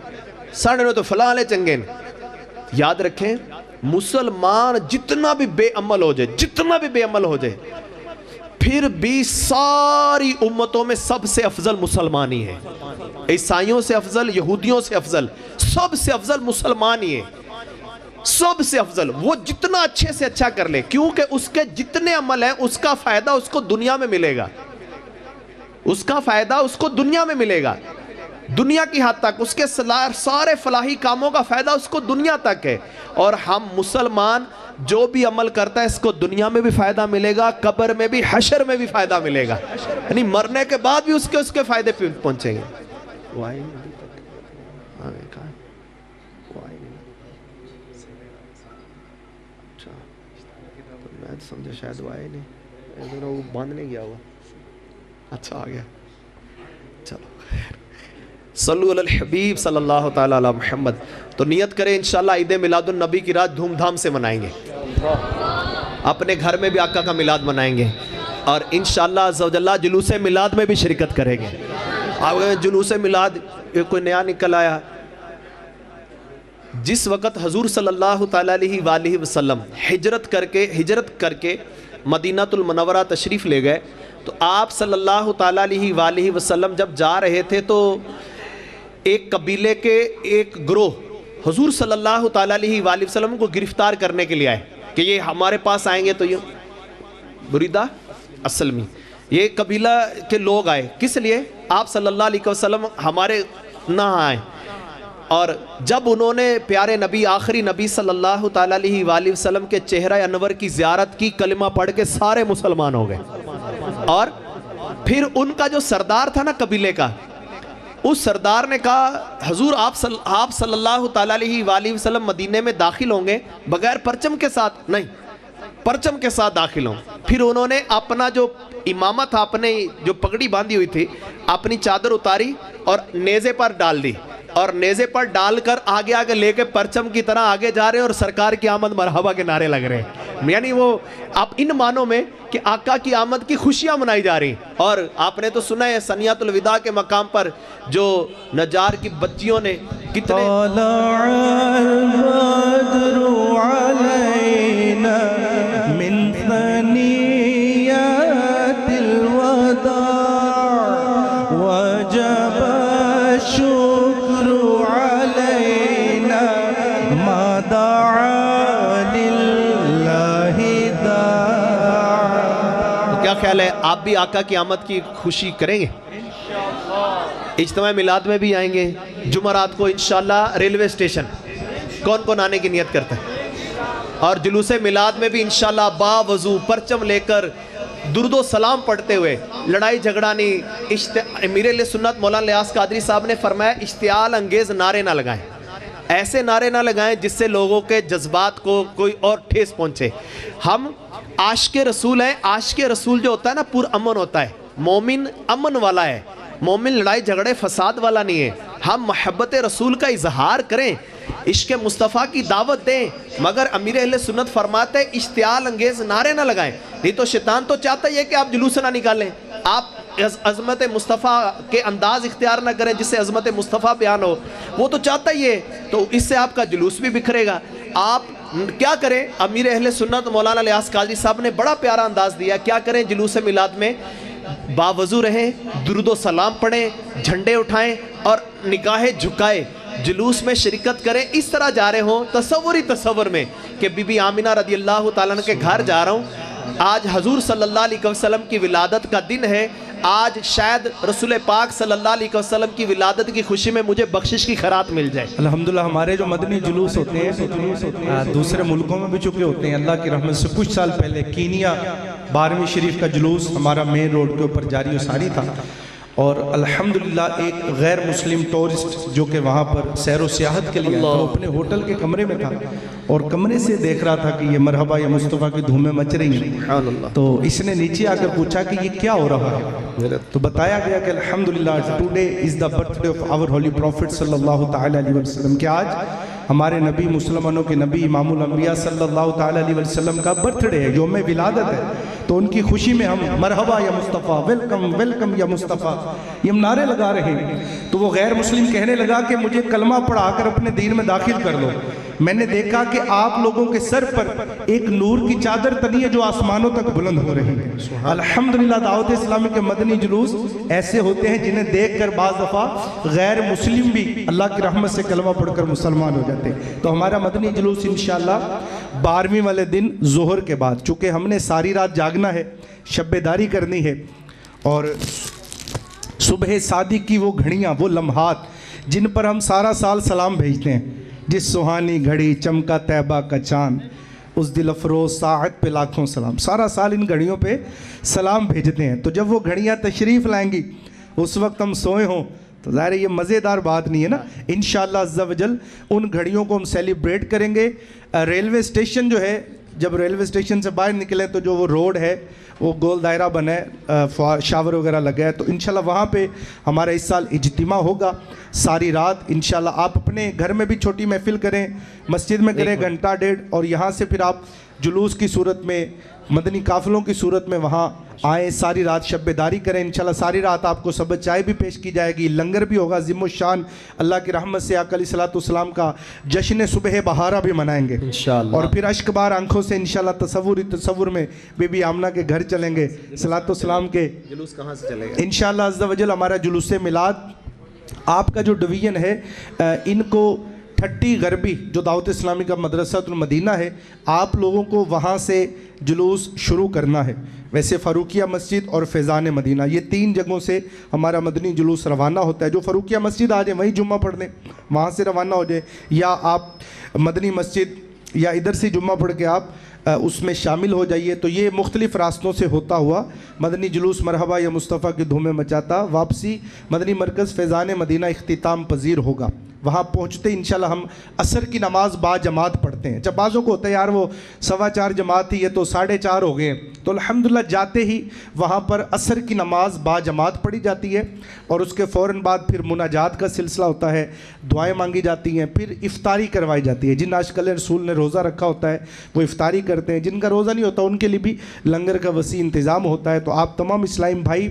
ساڑھے نہ تو فلاں لے چنگے نے. یاد رکھیں مسلمان جتنا بھی بے عمل ہو جائے, جتنا بھی بے عمل ہو جائے, پھر بھی ساری امتوں میں سب سے افضل مسلمان ہی ہے. عیسائیوں سے افضل, یہودیوں سے افضل, سب سے افضل مسلمان ہی ہے, سب سے افضل. وہ جتنا اچھے سے اچھا کر لے, کیونکہ اس کے جتنے عمل ہیں اس کا فائدہ اس کو دنیا میں ملے گا, اس کا فائدہ اس کو دنیا میں ملے گا, دنیا کی حد تک. اس کے سارے فلاحی کاموں کا فائدہ اس کو دنیا تک ہے. اور ہم مسلمان جو بھی عمل کرتا ہے اس کو دنیا میں بھی فائدہ ملے گا, قبر میں بھی, حشر میں بھی فائدہ ملے گا, یعنی مرنے کے بعد بھی اس کے فائدے پہنچیں گے. میں سمجھا شاید وہ آئے نہیں, وہ بند نہیں گیا ہوا. اچھا آ گیا, چلو صلو علی الحبیب صلی اللہ تعالی علی محمد. تو نیت کریں انشاءاللہ عید میلاد النبی کی رات دھوم دھام سے منائیں گے, اپنے گھر میں بھی آقا کا میلاد منائیں گے اور انشاءاللہ عز و جل جلوس میلاد میں بھی شرکت کریں گے. جلوس میلاد کوئی نیا نکل آیا. جس وقت حضور صلی اللہ تعالی علیہ وآلہ وسلم ہجرت کر کے مدینہ المنورہ تشریف لے گئے تو آپ صلی اللہ تعالی علیہ وآلہ وسلم جب جا رہے تھے تو ایک قبیلے کے ایک گروہ حضور صلی اللہ تعالی علیہ وآلہ وسلم کو گرفتار کرنے کے لیے آئے کہ یہ ہمارے پاس آئیں گے. تو یہ بریدہ اسلمی, یہ قبیلہ کے لوگ آئے, کس لیے؟ آپ صلی اللہ علیہ وسلم ہمارے نہ آئیں. اور جب انہوں نے پیارے نبی, آخری نبی صلی اللہ تعالی علیہ وآلہ وسلم کے چہرہ انور کی زیارت کی, کلمہ پڑھ کے سارے مسلمان ہو گئے. اور پھر ان کا جو سردار تھا نا قبیلے کا, اس سردار نے کہا حضور آپ صلی اللہ تعالی علیہ وآلہ وسلم مدینے میں داخل ہوں گے بغیر پرچم کے ساتھ؟ نہیں, پرچم کے ساتھ داخل ہوں. پھر انہوں نے اپنا جو امامہ تھا, اپنے جو پگڑی باندھی ہوئی تھی, اپنی چادر اتاری اور نیزے پر ڈال دی اور نیزے پر ڈال کر آگے آگے لے کے پرچم کی طرح آگے جا رہے ہیں اور سرکار کی آمد مرحبا کے نعرے لگ رہے ہیں. یعنی وہ اب ان معنوں میں کہ آقا کی آمد کی خوشیاں منائی جا رہی ہیں. اور آپ نے تو سنا ہے ثنیۃ الوداع کے مقام پر جو نجار کی بچیوں نے کتنے طلع البدر علينا من ثنيات الوداع وجب الشكر علينا ما دعا لله داع. تو کیا خیال ہے آپ بھی آقا کی آمد کی خوشی کریں گے؟ اجتماع میلاد میں بھی آئیں گے جمعرات کو انشاءاللہ ریلوے اسٹیشن کون کون آنے کی نیت کرتا ہے؟ اور جلوس میلاد میں بھی انشاءاللہ با وضو پرچم لے کر درود و سلام پڑھتے ہوئے لڑائی جھگڑا نہیں. امیر اہل سنت مولانا الیاس قادری صاحب نے فرمایا اشتعال انگیز نعرے نہ لگائیں, ایسے نعرے نہ لگائیں جس سے لوگوں کے جذبات کو کوئی اور ٹھیس پہنچے. ہم عاشق رسول ہیں. عاشق رسول جو ہوتا ہے نا پر امن ہوتا ہے, مومن امن والا ہے, مومن لڑائی جھگڑے فساد والا نہیں ہے. ہم محبت رسول کا اظہار کریں, عشق مصطفیٰ کی دعوت دیں, مگر امیر اہل سنت فرماتے ہیں اشتعال انگیز نعرے نہ لگائیں. نہیں تو شیطان تو چاہتا ہی ہے کہ آپ جلوس نہ نکالیں, آپ عظمت مصطفیٰ کے انداز اختیار نہ کریں جس سے عظمت مصطفیٰ بیان ہو, وہ تو چاہتا ہی ہے. تو اس سے آپ کا جلوس بھی بکھرے گا. آپ کیا کریں؟ امیر اہل سنت مولانا الیاس قادری صاحب نے بڑا پیارا انداز دیا. کیا کریں جلوس میلاد میں؟ باوضو رہیں, درود و سلام پڑھیں, جھنڈے اٹھائیں اور نگاہیں جھکائے جلوس میں شرکت کریں. اس طرح جا رہے ہوں تصور میں کہ بی بی آمینہ رضی اللہ تعالیٰ عنہ کے گھر جا رہا ہوں, آج حضور صلی اللہ علیہ وسلم کی ولادت کا دن ہے, آج شاید رسول پاک صلی اللہ علیہ وسلم کی ولادت کی خوشی میں مجھے بخشش کی خیرات مل جائے. الحمدللہ ہمارے جو مدنی جلوس ہوتے ہیں دوسرے ملکوں میں بھی چکے ہوتے ہیں. اللہ کی رحمت سے کچھ سال پہلے کینیا 12ویں شریف کا جلوس ہمارا مین روڈ کے اوپر جاری و ساری تھا, اور الحمدللہ ایک غیر مسلم ٹورسٹ جو کہ وہاں پر سیر و سیاحت کے لیے تو اپنے ہوٹل کے کمرے میں تھا اور کمرے سے دیکھ رہا تھا کہ یہ مرحبا یا مصطفیٰ کی دھومیں مچ رہی ہیں. تو اس نے نیچے آ کر پوچھا کہ یہ کیا ہو رہا ہے, تو بتایا گیا کہ الحمدللہ today is the birthday of our holy prophet صلی اللہ تعالیٰ علیہ وسلم, کہ آج ہمارے نبی مسلمانوں کے نبی امام الانبیاء صلی اللہ تعالیٰ علیہ وسلم کا برتھ ڈے ہے, یوم ولادت ہے. تو ان کی خوشی میں ہم مرحبا یا مصطفیٰ, ویلکم ویلکم یا مصطفیٰ, یہ ہم نعرے لگا رہے ہیں. تو وہ غیر مسلم کہنے لگا کہ مجھے کلمہ پڑھا کر اپنے دین میں داخل کر لو. میں نے دیکھا کہ آپ لوگوں کے سر پر ایک نور کی چادر تنی ہے جو آسمانوں تک بلند ہو رہی ہے. الحمدللہ دعوت اسلامی کے مدنی جلوس ایسے ہوتے ہیں جنہیں دیکھ کر بعض دفعہ غیر مسلم بھی اللہ کی رحمت سے کلمہ پڑھ کر مسلمان ہو جاتے ہیں. تو ہمارا مدنی جلوس انشاءاللہ 12ویں والے دن ظہر کے بعد, چونکہ ہم نے ساری رات جاگنا ہے, شب داری کرنی ہے, اور صبح صادق کی وہ گھڑیاں, وہ لمحات جن پر ہم سارا سال سلام بھیجتے ہیں, جس سہانی گھڑی چمکا طیبہ کا چاند, اس دل افروز ساعت پہ لاکھوں سلام. سارا سال ان گھڑیوں پہ سلام بھیجتے ہیں. تو جب وہ گھڑیاں تشریف لائیں گی اس وقت ہم سوئے ہوں تو ظاہر یہ مزیدار بات نہیں ہے نا. انشاءاللہ عز و جل ان گھڑیوں کو ہم سیلیبریٹ کریں گے. ریلوے اسٹیشن جو ہے, جب ریلوے اسٹیشن سے باہر نکلیں تو جو وہ روڈ ہے وہ گول دائرہ بنا ہے, شاور وغیرہ لگا ہے, تو انشاءاللہ وہاں پہ ہمارا اس سال اجتماع ہوگا ساری رات. انشاءاللہ آپ اپنے گھر میں بھی چھوٹی محفل کریں, مسجد میں کریں گھنٹہ ڈیڑھ, اور یہاں سے پھر آپ جلوس کی صورت میں, مدنی قافلوں کی صورت میں وہاں آئیں, ساری رات شب داری کریں. انشاءاللہ ساری رات آپ کو سبز چائے بھی پیش کی جائے گی, لنگر بھی ہوگا عظیم الشان. اللہ کی رحمت سے آقا علیہ الصلوۃ والسلام کا جشن صبح بہارہ بھی منائیں گے انشاءاللہ, اور پھر اشک بار آنکھوں سے انشاءاللہ تصور میں بی بی آمنہ کے گھر چلیں گے. صلوات والسلام کے جلوس کہاں سے چلے گا انشاءاللہ عز و جل؟ ہمارا جلوس میلاد آپ کا جو ڈویژن ہے ان کو 30 غربی جو دعوت اسلامی کا مدرسہ المدینہ ہے, آپ لوگوں کو وہاں سے جلوس شروع کرنا ہے. ویسے فاروقیہ مسجد اور فیضان مدینہ یہ 3 جگہوں سے ہمارا مدنی جلوس روانہ ہوتا ہے. جو فاروقیہ مسجد آ جائیں وہیں جمعہ پڑھ لیں, وہاں سے روانہ ہو جائیں, یا آپ مدنی مسجد یا ادھر سے جمعہ پڑھ کے آپ اس میں شامل ہو جائیے. تو یہ مختلف راستوں سے ہوتا ہوا مدنی جلوس مرحبا یا مصطفیٰ کی دھومیں مچاتا واپسی مدنی مرکز فیضان مدینہ اختتام پذیر ہوگا. وہاں پہنچتے انشاءاللہ ہم عصر کی نماز با جماعت پڑھتے ہیں. جب بعضوں کو ہوتا ہے یار وہ 4:15 جماعت تھی، یہ تو 4:30 ہو گئے، تو الحمدللہ جاتے ہی وہاں پر عصر کی نماز با جماعت پڑھی جاتی ہے اور اس کے فوراً بعد پھر مناجات کا سلسلہ ہوتا ہے، دعائیں مانگی جاتی ہیں، پھر افطاری کروائی جاتی ہے. جن عاشقان رسول نے روزہ رکھا ہوتا ہے وہ افطاری کرتے ہیں، جن کا روزہ نہیں ہوتا ان کے لیے بھی لنگر کا وسیع انتظام ہوتا ہے. تو آپ تمام اسلام بھائی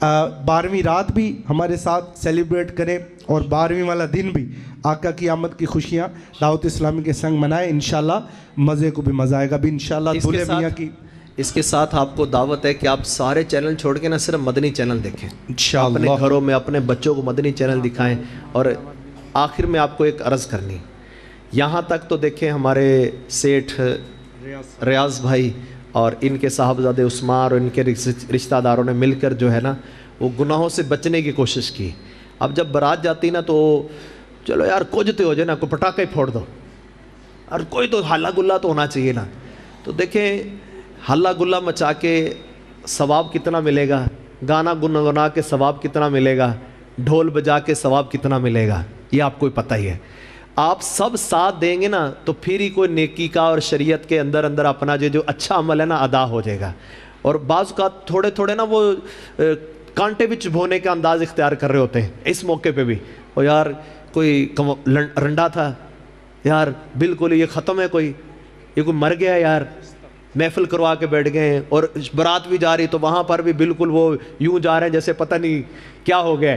12ویں رات بھی ہمارے ساتھ سیلیبریٹ کریں اور 12ویں والا دن بھی آقا کی آمد کی خوشیاں دعوت اسلامی کے سنگ منائیں. انشاءاللہ مزے کو بھی مزہ آئے گا بھی انشاءاللہ. دولے میاں کی اس کے ساتھ آپ کو دعوت ہے کہ آپ سارے چینل چھوڑ کے نہ صرف مدنی چینل دیکھیں انشاءاللہ. اپنے گھروں میں اپنے بچوں کو مدنی چینل دکھائیں. اور آخر میں آپ کو ایک عرض کرنی، یہاں تک تو دیکھیں ہمارے سیٹھ ریاض بھائی اور ان کے صاحبزادے عثمان اور ان کے رشتہ داروں نے مل کر جو ہے نا وہ گناہوں سے بچنے کی کوشش کی. اب جب برات جاتی نا تو چلو یار کچھ تو ہو جائے نا، کوئی پٹاخے پھوڑ دو اور کوئی تو ہلا گلا تو ہونا چاہیے نا. تو دیکھیں ہلا گلا مچا کے ثواب کتنا ملے گا، گانا گنگنا کے ثواب کتنا ملے گا، ڈھول بجا کے ثواب کتنا ملے گا، یہ آپ کو پتہ ہی ہے. آپ سب ساتھ دیں گے نا تو پھر ہی کوئی نیکی کا اور شریعت کے اندر اندر اپنا جو اچھا عمل ہے نا ادا ہو جائے گا. اور بعض کا تھوڑے تھوڑے نا وہ کانٹے بچ بھونے کا انداز اختیار کر رہے ہوتے ہیں اس موقع پہ بھی. اور یار کوئی رنڈا تھا یار، بالکل یہ ختم ہے، کوئی یہ کوئی مر گیا یار، محفل کروا کے بیٹھ گئے ہیں اور برات بھی جا رہی تو وہاں پر بھی بالکل وہ یوں جا رہے ہیں جیسے پتہ نہیں کیا ہو گیا.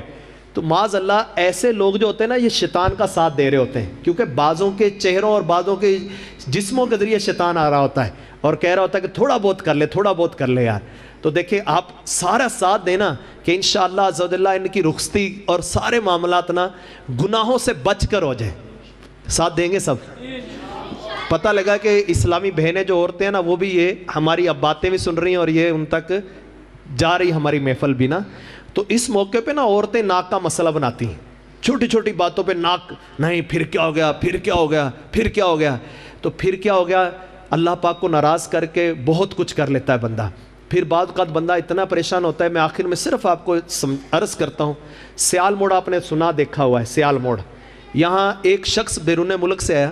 تو معاذ اللہ ایسے لوگ جو ہوتے ہیں نا یہ شیطان کا ساتھ دے رہے ہوتے ہیں، کیونکہ بعضوں کے چہروں اور بعضوں کے جسموں کے ذریعے شیطان آ رہا ہوتا ہے اور کہہ رہا ہوتا ہے کہ تھوڑا بہت کر لے، تھوڑا بہت کر لے یار. تو دیکھیں آپ سارا ساتھ دینا کہ انشاءاللہ عز و جل ان کی رخصتی اور سارے معاملات نا گناہوں سے بچ کر ہو جائیں. ساتھ دیں گے سب؟ پتہ لگا کہ اسلامی بہنیں جو عورتیں ہیں نا وہ بھی یہ ہماری اب باتیں بھی سن رہی ہیں اور یہ ان تک جا رہی ہماری محفل بھی نا. تو اس موقع پہ نا عورتیں ناک کا مسئلہ بناتی ہیں، چھوٹی چھوٹی باتوں پہ ناک، نہیں پھر کیا ہو گیا، پھر کیا ہو گیا، پھر کیا ہو گیا. تو پھر کیا ہو گیا، اللہ پاک کو ناراض کر کے بہت کچھ کر لیتا ہے بندہ. پھر بعض اوقات بندہ اتنا پریشان ہوتا ہے. میں آخر میں صرف آپ کو عرض کرتا ہوں، سیال موڑ آپ نے سنا دیکھا ہوا ہے، سیال موڑ یہاں ایک شخص بیرون ملک سے آیا،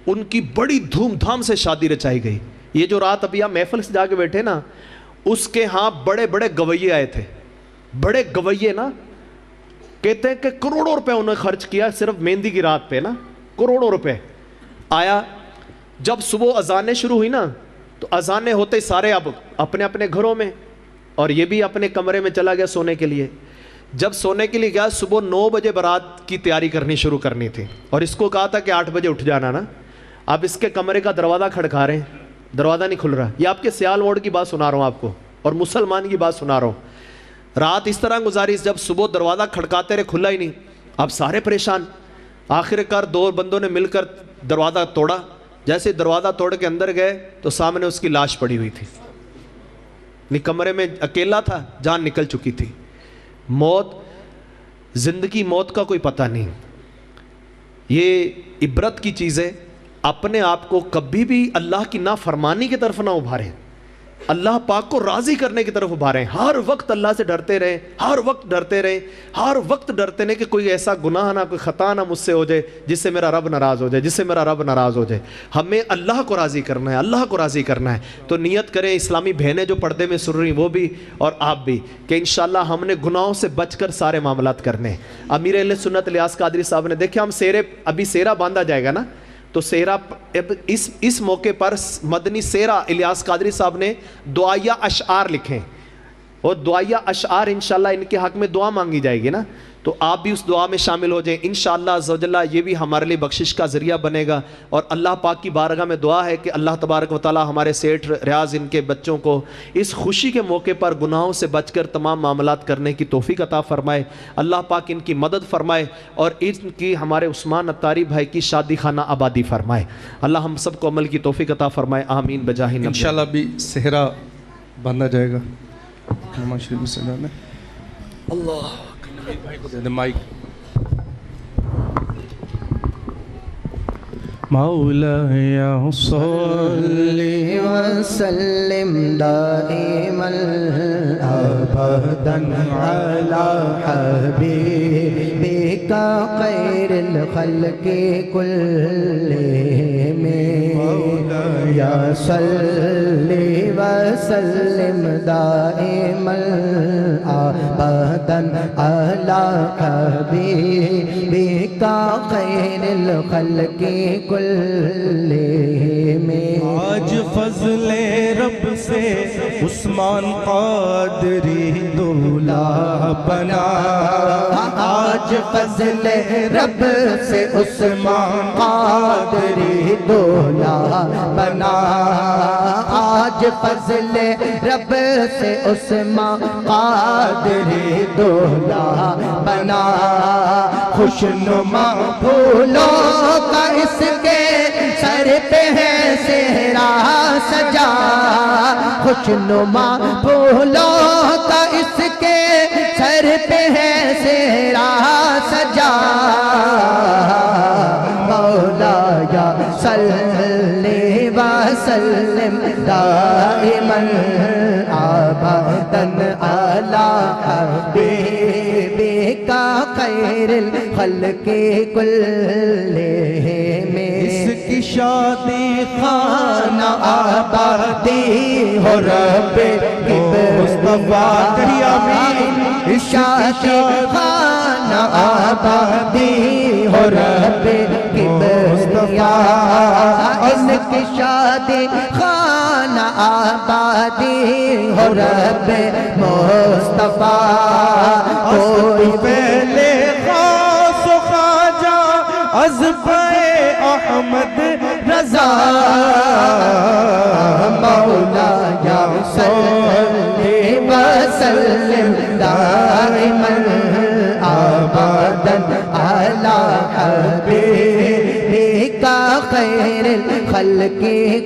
ان کی بڑی دھوم دھام سے شادی رچائی گئی. یہ جو رات ابھی آپ محفل سے جا کے بیٹھے نا اس کے ہاں بڑے بڑے گویے آئے تھے، بڑے گویے نا، کہتے ہیں کہ کروڑوں روپے انہوں نے خرچ کیا صرف مہندی کی رات پہ نا، کروڑوں روپے. آیا جب صبح اذانیں شروع ہوئی نا تو اذانیں ہوتے سارے اب اپنے اپنے گھروں میں اور یہ بھی اپنے کمرے میں چلا گیا سونے کے لیے. جب سونے کے لیے گیا صبح 9 بجے برات کی تیاری کرنی شروع کرنی تھی اور اس کو کہا تھا کہ 8 بجے اٹھ جانا نا. اب اس کے کمرے کا دروازہ کھڑکا رہے ہیں، دروازہ نہیں کھل رہا. یہ آپ کے سیال موڑ کی بات سنا رہا ہوں آپ کو اور مسلمان کی بات سنا رہا ہوں. رات اس طرح گزاری، جب صبح دروازہ کھڑکاتے رہے کھلا ہی نہیں. اب سارے پریشان، آخر کار 2 بندوں نے مل کر دروازہ توڑا. جیسے دروازہ توڑ کے اندر گئے تو سامنے اس کی لاش پڑی ہوئی تھی. کمرے میں اکیلا تھا، جان نکل چکی تھی. موت، زندگی موت کا کوئی پتہ نہیں. یہ عبرت کی چیز ہے. اپنے آپ کو کبھی بھی اللہ کی نافرمانی کی طرف نہ ابھاریں، اللہ پاک کو راضی کرنے کی طرف ابھاریں. ہر وقت اللہ سے ڈرتے رہیں، ہر وقت ڈرتے رہیں، ہر وقت ڈرتے رہیں کہ کوئی ایسا گناہ نہ، کوئی خطا نہ مجھ سے ہو جائے جس سے میرا رب ناراض ہو جائے، جس سے میرا رب ناراض ہو جائے. ہمیں اللہ کو راضی کرنا ہے، اللہ کو راضی کرنا ہے. تو نیت کریں، اسلامی بہنیں جو پردے میں سن رہی وہ بھی اور آپ بھی، کہ انشاءاللہ ہم نے گناہوں سے بچ کر سارے معاملات کرنے. امیر اہل سنت الیاس قادری صاحب نے دیکھیں، ہم سیرے ابھی سیرا باندھا جائے گا نا، تو سیرا اس موقع پر مدنی سیرا الیاس قادری صاحب نے دعائیہ اشعار لکھیں اور دعائیہ اشعار انشاءاللہ ان کے حق میں دعا مانگی جائے گی نا. تو آپ بھی اس دعا میں شامل ہو جائیں انشاءاللہ عز و جل. یہ بھی ہمارے لیے بخشش کا ذریعہ بنے گا. اور اللہ پاک کی بارگاہ میں دعا ہے کہ اللہ تبارک و تعالی ہمارے سیٹھ ریاض ان کے بچوں کو اس خوشی کے موقع پر گناہوں سے بچ کر تمام معاملات کرنے کی توفیق عطا فرمائے. اللہ پاک ان کی مدد فرمائے اور ان کی ہمارے عثمان اتاری بھائی کی شادی خانہ آبادی فرمائے. اللہ ہم سب کو عمل کی توفیق عطا فرمائے. آمین بجاہ نبی. انشاءاللہ بھی صحرا باندھا جائے گا. نماز شریف میں سجانے اللہ مائک. مولاي صل وسلم دائما ابدا على حبيبك خير الخلق كلهم يا صل وسلم دائما ابدا على حبيبك خير الخلق كلهم آج فضل رب سے عثمان قادری دولہا بنا آج فضل رب سے عثمان قادری دولہا بنا آج فضل رب سے عثمان قادری دولہا بنا خوشنما پھولوں کا اس کے سر پہ ہے سہرا سجا خوشنما پھولوں کا اس کے سر پہ ہے سہرا سجا مولایا صلی وسلم دائما ابدا علی حبیبک خیر الخلق کلہم اس کی شادی خانہ آبادی ہو رب مصطفیٰ کہیے آمین شادی خانہ آبادی ہو رب مصطفیٰ ان کی شادی خانہ آبادی ہو رب مصطفیٰ کوئی پہلے خاص و خواجہ عزبۂ احمد رضا مولایا صلی وسلم دائما ابدا علی حبیبک خیر الخلق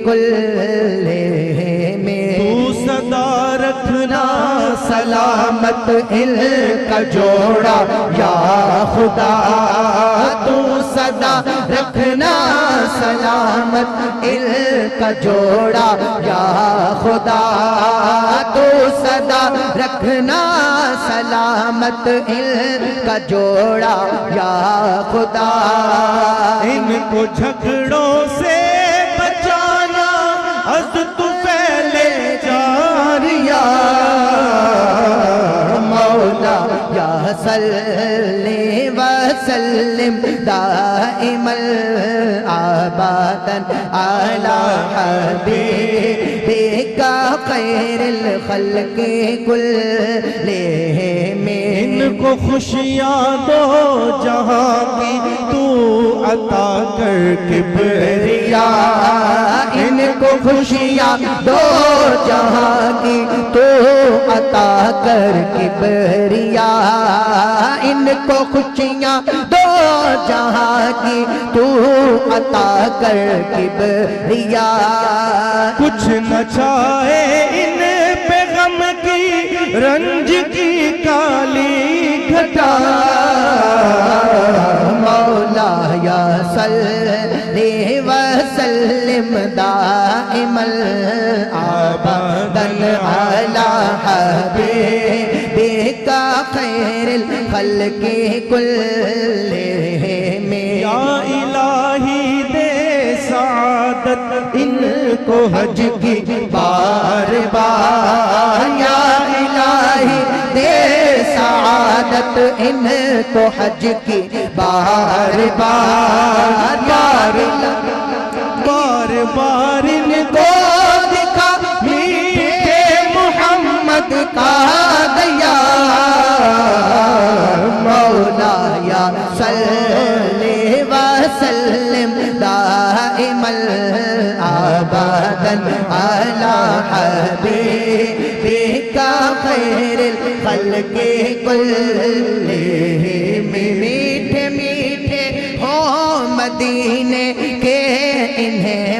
کلہم تو صدا رکھنا سلامت ان کا جوڑا یا خدا تو صدا رکھنا سلامت ان کا جوڑا یا خدا تو صدا رکھنا سلامت ان کا جوڑا یا خدا ان کو جھگڑوں سے بچانا از تو پہلے جاریا مولا یا صلی وسلم دائما ابدا علی حبیبک خیر الخلق کلہم ان کو خوشیاں دو جہاں کی تو عطا کر کبریا ان کو خوشیاں دو جہاں کی تو عطا کر کبریا ان کو خوشیاں دو جہاں کی تو عطا کر کبریا کچھ نہ چاہے ان پہ غم کی رنج کی کالی گھٹا مولایا صلی وسلم دائما ابدا علی حبیبک خیر الخلق کلہم یا الہی دے سعادت ان کو حج کی بار بار یا الہی دے سعادت ان کو حج کی بار بار بار بار ان کو دکھا میٹھے محمد کا دیا مولایا صلی وسلم دائما ابدا علی حبیبک خیر الخلق کلہم میٹھے میٹھے ہو مدینے کے انہیں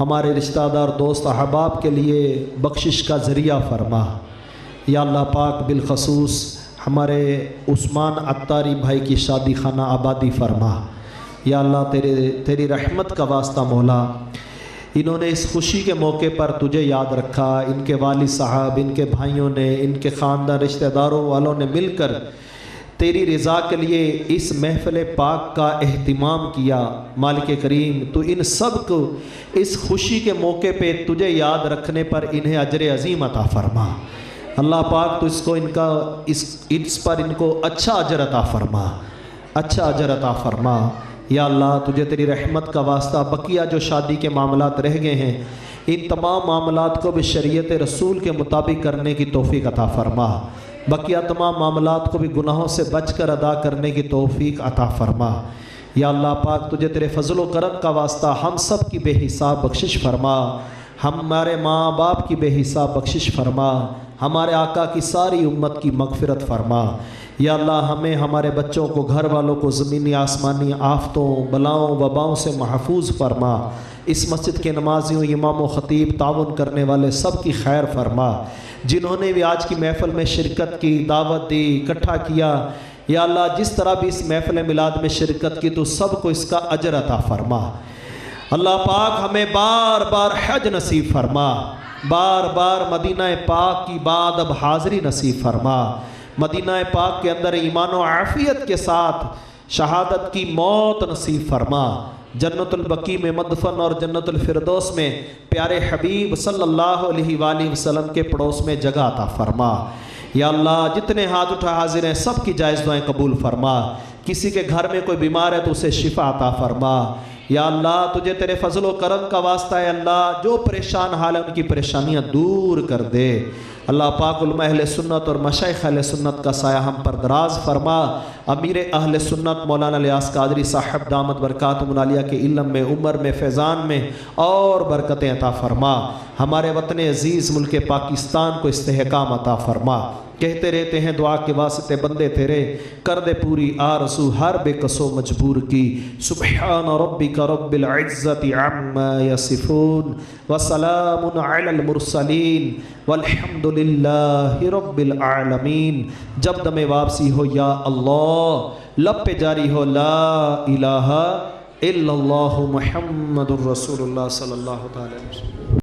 ہمارے رشتہ دار دوست احباب کے لیے بخشش کا ذریعہ فرما۔ یا اللہ پاک بالخصوص ہمارے عثمان عطاری بھائی کی شادی خانہ آبادی فرما۔ یا اللہ تیری رحمت کا واسطہ مولا، انہوں نے اس خوشی کے موقع پر تجھے یاد رکھا، ان کے والد صاحب، ان کے بھائیوں نے، ان کے خاندان رشتہ داروں والوں نے مل کر تیری رضا کے لیے اس محفل پاک کا اہتمام کیا۔ مالک کریم تو ان سب کو اس خوشی کے موقع پہ تجھے یاد رکھنے پر انہیں اجر عظیم عطا فرما۔ اللہ پاک تو اس پر ان کو اچھا اجر عطا فرما، اچھا اجر عطا فرما۔ یا اللہ تجھے تیری رحمت کا واسطہ بقیہ جو شادی کے معاملات رہ گئے ہیں، ان تمام معاملات کو بھی شریعت رسول کے مطابق کرنے کی توفیق عطا فرما۔ بقیہ تمام معاملات کو بھی گناہوں سے بچ کر ادا کرنے کی توفیق عطا فرما۔ یا اللہ پاک تجھے تیرے فضل و کرم کا واسطہ ہم سب کی بے حساب بخشش فرما، ہمارے ماں باپ کی بے حساب بخشش فرما، ہمارے آقا کی ساری امت کی مغفرت فرما۔ یا اللہ ہمیں، ہمارے بچوں کو، گھر والوں کو زمینی آسمانی آفتوں، بلاؤں، وباؤں سے محفوظ فرما۔ اس مسجد کے نمازیوں، امام و خطیب، تعاون کرنے والے سب کی خیر فرما۔ جنہوں نے بھی آج کی محفل میں شرکت کی، دعوت دی، اکٹھا کیا، یا اللہ جس طرح بھی اس محفل میلاد میں شرکت کی تو سب کو اس کا اجر عطا فرما۔ اللہ پاک ہمیں بار بار حج نصیب فرما، بار بار مدینہ پاک کی بعد اب حاضری نصیب فرما۔ مدینہ پاک کے اندر ایمان و عافیت کے ساتھ شہادت کی موت نصیب فرما۔ جنت البقیع میں مدفن اور جنت الفردوس میں پیارے حبیب صلی اللہ علیہ وآلہ وسلم کے پڑوس میں جگہ عطا فرما۔ یا اللہ جتنے ہاتھ اٹھا حاضر ہیں سب کی جائز دعائیں قبول فرما۔ کسی کے گھر میں کوئی بیمار ہے تو اسے شفا عطا فرما۔ یا اللہ تجھے تیرے فضل و کرم کا واسطہ ہے اللہ، جو پریشان حال ہے ان کی پریشانیاں دور کر دے۔ اللہ پاک علماء اہل سنت اور مشائخ اہل سنت کا سایہ ہم پر دراز فرما۔ امیر اہل سنت مولانا الیاس قادری صاحب دامت برکاتہم العالیہ کے علم میں، عمر میں، فیضان میں اور برکتیں عطا فرما۔ ہمارے وطن عزیز ملک پاکستان کو استحکام عطا فرما۔ کہتے رہتے ہیں دعا کے واسطے بندے تیرے، کر دے پوری آرزو ہر بے کسو مجبور کی۔ سبحان ربک رب العزت عما یصفون وسلام علی المرسلین والحمد للہ رب العالمین۔ جب دم واپسی ہو یا اللہ، لب پہ جاری ہو لا الہ الا اللہ محمد الرسول اللہ صلی اللہ تعالی وسلم۔